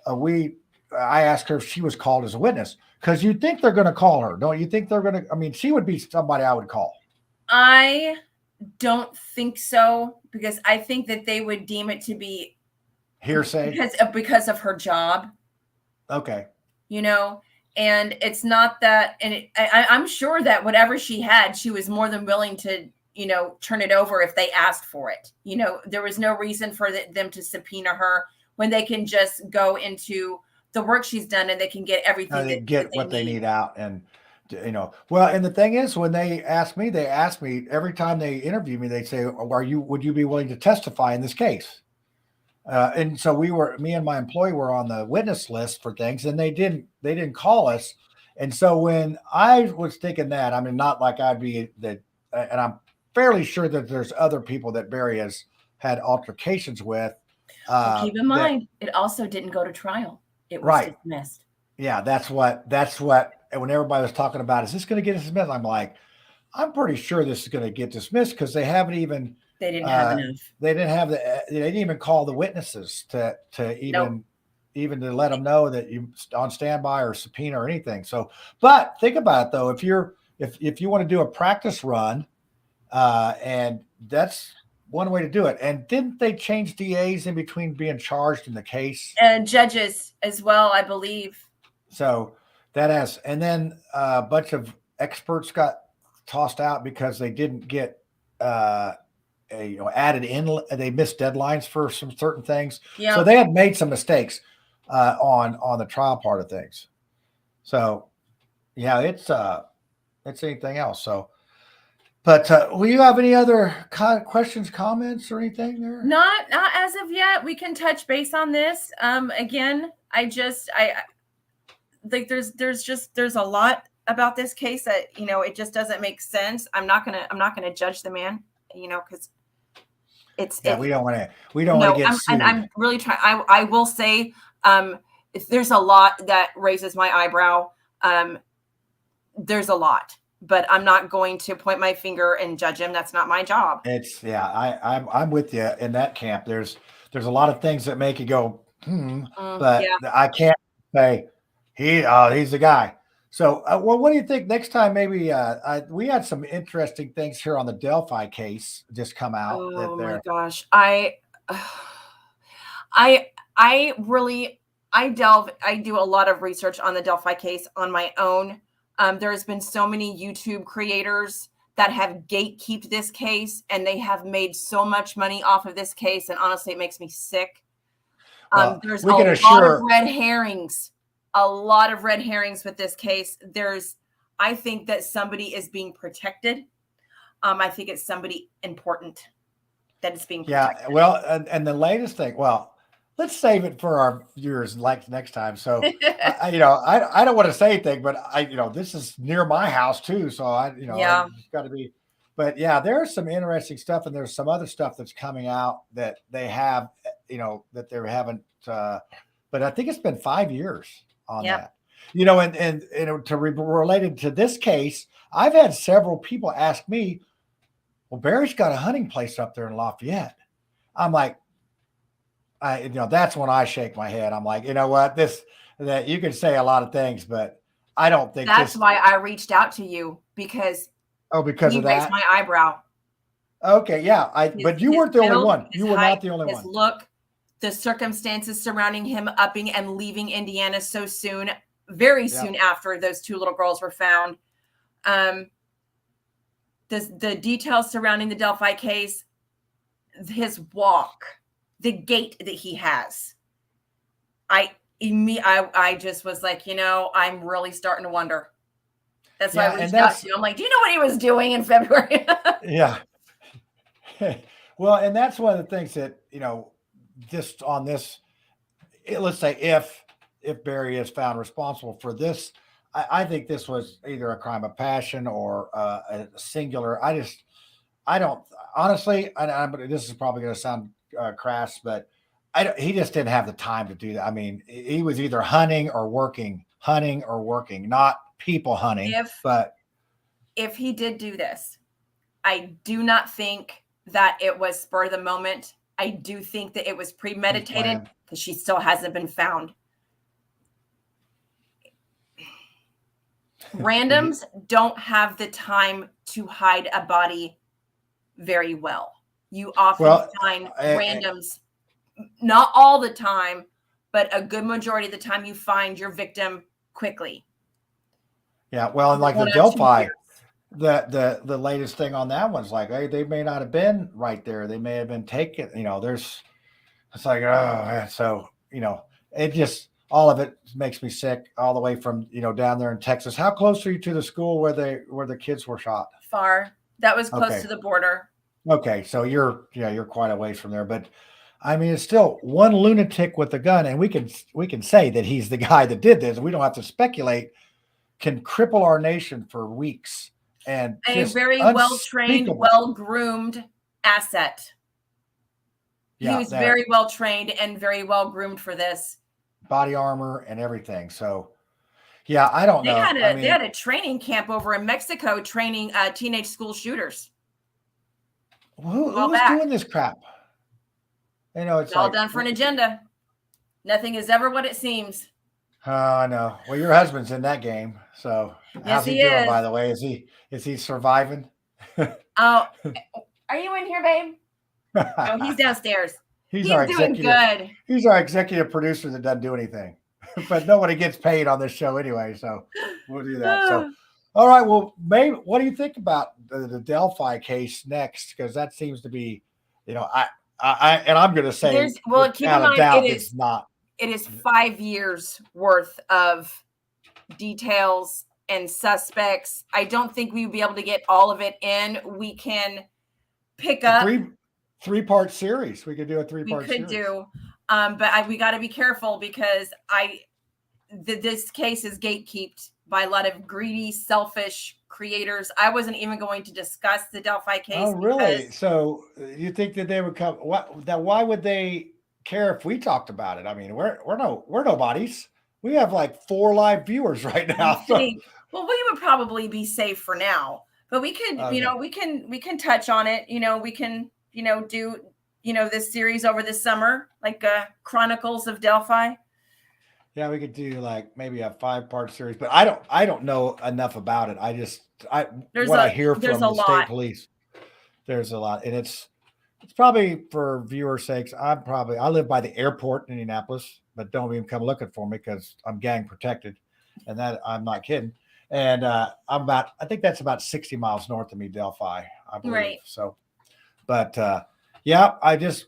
I asked her if she was called as a witness because you think they're going to call her, don't you? Think they're going to? I mean, she would be somebody I would call. I don't think so because I think that they would deem it to be hearsay because of her job. Okay. And it's not that, and I'm sure that whatever she had, she was more than willing to, turn it over if they asked for it. There was no reason for them to subpoena her when they can just go into the work she's done and they can get everything. They get what they need out. And, well, and the thing is, when they ask me every time they interview me, they say, would you be willing to testify in this case? And so me and my employee were on the witness list for things, and they didn't call us. And so when I was thinking that, I mean, not like I'd be and I'm fairly sure that there's other people that Barry has had altercations with. Keep in mind, it also didn't go to trial. It was dismissed. Yeah, that's what. And when everybody was talking about, is this going to get dismissed? I'm like, I'm pretty sure this is going to get dismissed because they haven't even. They didn't have enough. They didn't even call the witnesses to even to let them know that you on standby or subpoena or anything. So, but think about it though, if you want to do a practice run, and that's one way to do it. And didn't they change DAs in between being charged in the case? And judges as well, I believe. So and then a bunch of experts got tossed out because they didn't get added in. They missed deadlines for some certain things. Yeah. So they had made some mistakes on the trial part of things. So yeah, it's anything else. So, but will you have any other questions, comments, or anything there? Not as of yet. We can touch base on this. Again, I like there's a lot about this case that, it just doesn't make sense. I'm not gonna judge the man, because we don't want to get sued. I'm really trying. I will say, if there's a lot that raises my eyebrow. There's a lot, but I'm not going to point my finger and judge him. That's not my job. I'm with you in that camp. There's a lot of things that make you go, but I can't say he's the guy. So, what do you think next time? Maybe we had some interesting things here on the Delphi case just come out. Oh my gosh, I do a lot of research on the Delphi case on my own. There's been so many YouTube creators that have gatekeeped this case, and they have made so much money off of this case. And honestly, it makes me sick. There's a lot of red herrings. A lot of red herrings with this case. I think that somebody is being protected. I think it's somebody important that is being protected. Yeah. Well, and the latest thing. Well, let's save it for our viewers next time. So, I don't want to say anything, but this is near my house too. So it's got to be. But yeah, there's some interesting stuff, and there's some other stuff that's coming out that they have, that they haven't. But I think it's been 5 years on that. And related to this case, I've had several people ask me, "Well, Barry's got a hunting place up there in Lafayette." I'm like, that's when I shake my head. I'm like, you know what, that you can say a lot of things, but I don't think that's why I reached out to you, because because you of that raised my eyebrow. Okay. Yeah. But you weren't the only one. You were not the only one. Look, the circumstances surrounding him upping and leaving Indiana so soon, very soon after those two little girls were found. The details surrounding the Delphi case, his walk, the gait that he has. I just was like, I'm really starting to wonder. That's why I reached out to you. I'm like, do you know what he was doing in February? Yeah. Well, and that's one of the things that, just on this, let's say if Barry is found responsible for this, I think this was either a crime of passion or a singular. I don't honestly, this is probably going to sound crass, but he just didn't have the time to do that. I mean, he was either hunting or working, not people hunting. If he did do this, I do not think that it was spur of the moment. I do think that it was premeditated, because she still hasn't been found. Randoms don't have the time to hide a body very well. You often find randoms, not all the time, but a good majority of the time you find your victim quickly. Yeah, well, and like the Delphi, the latest thing on that one's like, hey, they may not have been right there. They may have been taken. It's like, so it just, all of it makes me sick, all the way from down there in Texas. How close are you to the school where the kids were shot? Far. That was close to the border. Okay, so you're quite a ways from there, but I mean, it's still one lunatic with a gun, and we can say that he's the guy that did this. We don't have to speculate. Can cripple our nation for weeks, and a very well-trained, well-groomed asset. Yeah, he was very well-trained and very well-groomed for this. Body armor and everything. So, yeah, I don't know. They had a training camp over in Mexico training teenage school shooters. Who was doing this crap? It's all done for an agenda. Nothing is ever what it seems. I know. Well, your husband's in that game, so how's he doing? By the way, is he surviving? Oh, are you in here, babe? No, he's downstairs. He's doing good. He's our executive producer that doesn't do anything, but nobody gets paid on this show anyway, so we'll do that. So, all right. Well, maybe what do you think about the Delphi case next? Because that seems to be, I'm going to say, keep in mind, it is 5 years worth of details and suspects. I don't think we would be able to get all of it in. We can pick up three-part series. We could do a three-part series. We could do, but we got to be careful, because this case is gatekept by a lot of greedy, selfish creators. I wasn't even going to discuss the Delphi case. Oh, really? So you think that they would come? Why would they care if we talked about it? I mean, we're nobodies. We have like 4 live viewers right now. So. Well, we would probably be safe for now, but we could, Okay. we can touch on it. We can, do, this series over the summer, like Chronicles of Delphi. Yeah, we could do like maybe a 5-part series, but I don't know enough about it. I hear from the state police. There's a lot, and it's probably for viewer sakes. I live by the airport in Indianapolis, but don't even come looking for me because I'm gang protected, and that I'm not kidding. And I think that's about 60 miles north of me, Delphi, I believe. Right. So, but yeah, I just,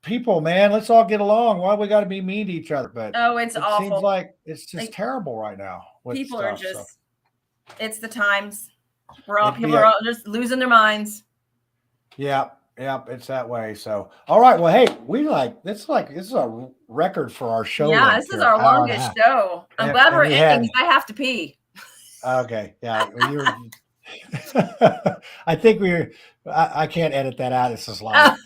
people, man, let's all get along. Why we got to be mean to each other? But it's awful. Seems like it's just terrible right now. People are just, it's the times. People are all just losing their minds. Yeah, it's that way. So, all right. Well, hey, this is a record for our show. Yeah, this is our longest show. I'm glad we're ending because I have to pee. Okay. Yeah. I think I can't edit that out. This is live.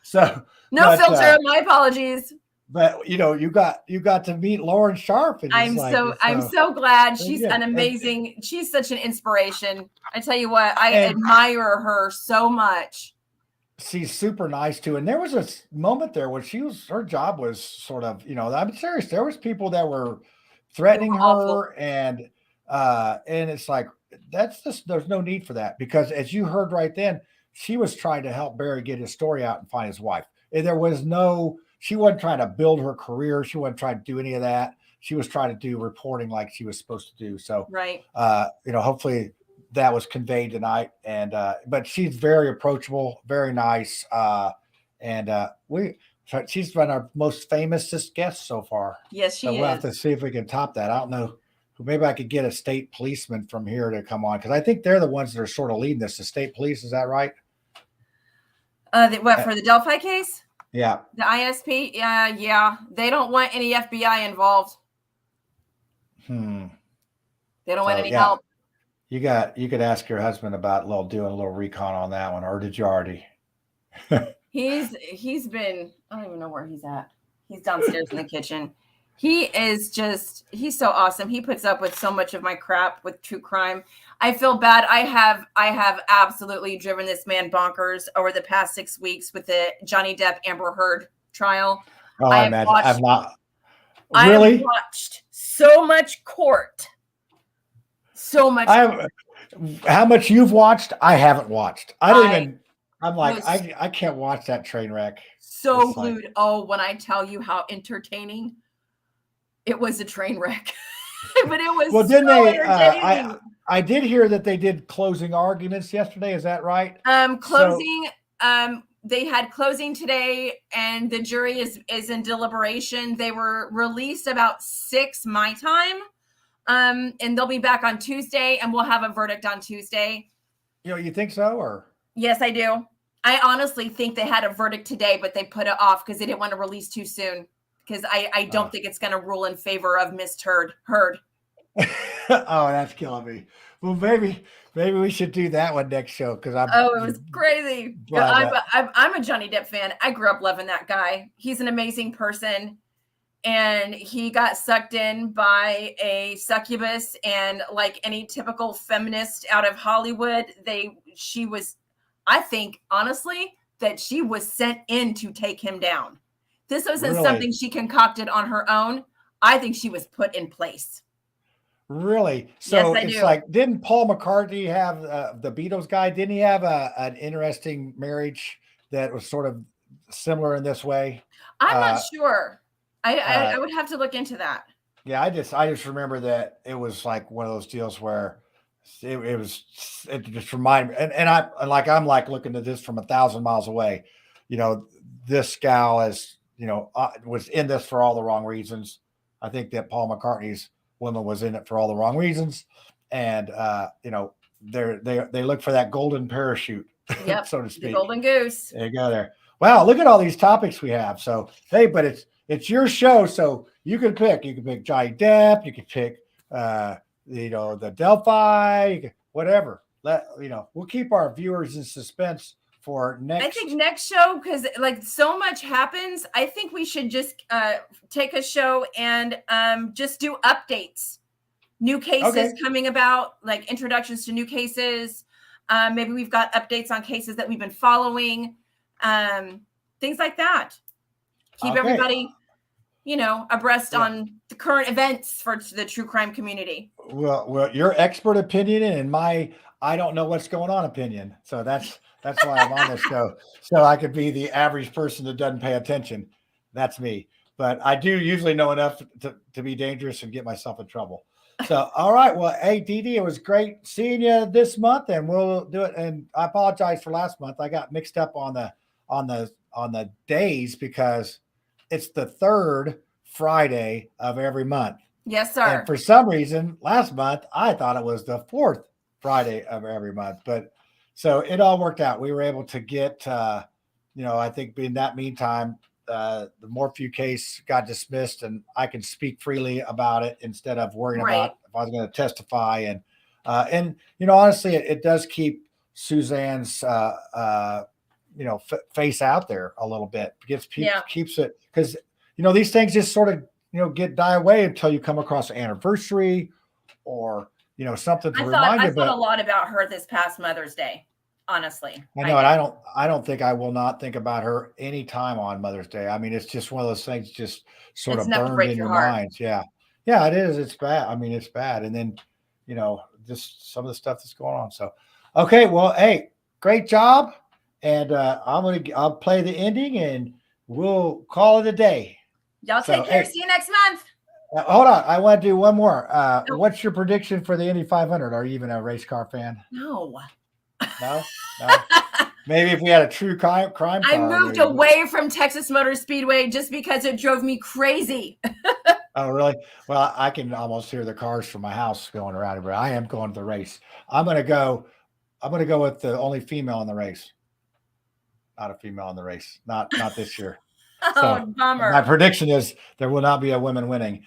So no filter. My apologies. But you got to meet Lauren Scharf. And I'm so glad. She's an amazing. She's such an inspiration. I tell you what, I admire her so much. She's super nice too. And there was a moment there when her job was sort of, I'm serious. There was people that were threatening her, and it's like there's no need for that, because as you heard right then, she was trying to help Barry get his story out and find his wife. And she wasn't trying to build her career. She wasn't trying to do any of that. She was trying to do reporting like she was supposed to do. So, right. Hopefully that was conveyed tonight. And, but she's very approachable, very nice. She's been our most famous guest so far. Yes, she is. We'll have to see if we can top that. I don't know. Maybe I could get a state policeman from here to come on, because I think they're the ones that are sort of leading this. The state police, is that right? For the Delphi case? Yeah. The ISP? Yeah. They don't want any FBI involved. They don't want any help. You could ask your husband about doing a little recon on that one, or did you already? He's been, I don't even know where he's at. He's downstairs in the kitchen. He's so awesome. He puts up with so much of my crap with true crime. I feel bad. I have absolutely driven this man bonkers over the past 6 weeks with the Johnny Depp Amber Heard trial. Oh, I imagine. I've not. Really? I have watched so much court. So much. How much you've watched? I haven't watched. I can't watch that train wreck. So glued. When I tell you how entertaining. It was a train wreck, but it was entertaining. I did hear that they did closing arguments yesterday. Is that right? They had closing today, and the jury is in deliberation. They were released about 6 my time, and they'll be back on Tuesday, and we'll have a verdict on Tuesday. You think so, or? Yes, I do. I honestly think they had a verdict today, but they put it off because they didn't want to release too soon. Because I don't think it's going to rule in favor of Miss Heard. Oh, that's killing me. Well, maybe we should do that one next show, because it was crazy. I'm a Johnny Depp fan. I grew up loving that guy. He's an amazing person, and he got sucked in by a succubus. And like any typical feminist out of Hollywood, I think honestly that she was sent in to take him down. This wasn't something she concocted on her own. I think she was put in place. Really? So yes, it's like, didn't Paul McCartney have the Beatles guy? Didn't he have an interesting marriage that was sort of similar in this way? I'm not sure. I would have to look into that. Yeah, I just remember that it was like one of those deals where it just reminded me, and I'm looking at this from 1,000 miles away. This gal was in this for all the wrong reasons. I think that Paul McCartney's woman was in it for all the wrong reasons. And, they look for that golden parachute, yep, so to speak. The golden goose. There you go there. Wow. Look at all these topics we have. So, hey, but it's your show. So you can pick Johnny Depp, you can pick the Delphi, whatever. We'll keep our viewers in suspense for next. I think next show, because like so much happens, I think we should just take a show and just do updates, new cases coming about, like introductions to new cases. Maybe we've got updates on cases that we've been following, things like that. Keep everybody, abreast on the current events for the true crime community. Well, your expert opinion and I don't know what's going on opinion. So that's why I'm on this show. So I could be the average person that doesn't pay attention. That's me. But I do usually know enough to be dangerous and get myself in trouble. So, all right. Well, hey, DeeDee, it was great seeing you this month, and we'll do it. And I apologize for last month. I got mixed up on the days because it's the third Friday of every month. Yes, sir. And for some reason, last month, I thought it was the fourth Friday of every month. But so it all worked out. We were able to get, I think in that meantime, the Morphew case got dismissed, and I can speak freely about it instead of worrying about if I was going to testify. And honestly, it does keep Suzanne's, face out there a little bit. Keeps it, because these things just sort of die away until you come across an anniversary or something to remind you. I thought a lot about her this past Mother's Day. Honestly, I know, and I don't think I will not think about her any time on Mother's Day. I mean, it's just one of those things, just sort of burned in your minds. Yeah, it is. It's bad. I mean, it's bad. And then, just some of the stuff that's going on. So, okay, well, hey, great job. And I'll play the ending, and we'll call it a day. Y'all take care. See you next month. Hold on, I want to do one more. What's your prediction for the Indy 500? Are you even a race car fan? No. No. Maybe if we had a true crime car. I moved away from Texas Motor Speedway just because it drove me crazy. Oh, really? Well, I can almost hear the cars from my house going around. But I am going to the race. I'm going to go with the only female in the race. Not a female in the race. Not this year. Oh, bummer. My prediction is there will not be a woman winning,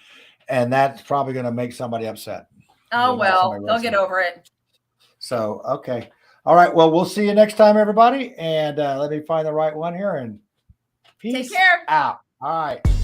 and that's probably going to make somebody upset. Oh, well, they'll get over it. So, okay. All right. Well, we'll see you next time, everybody. And let me find the right one here, and peace. Take care. Out. All right.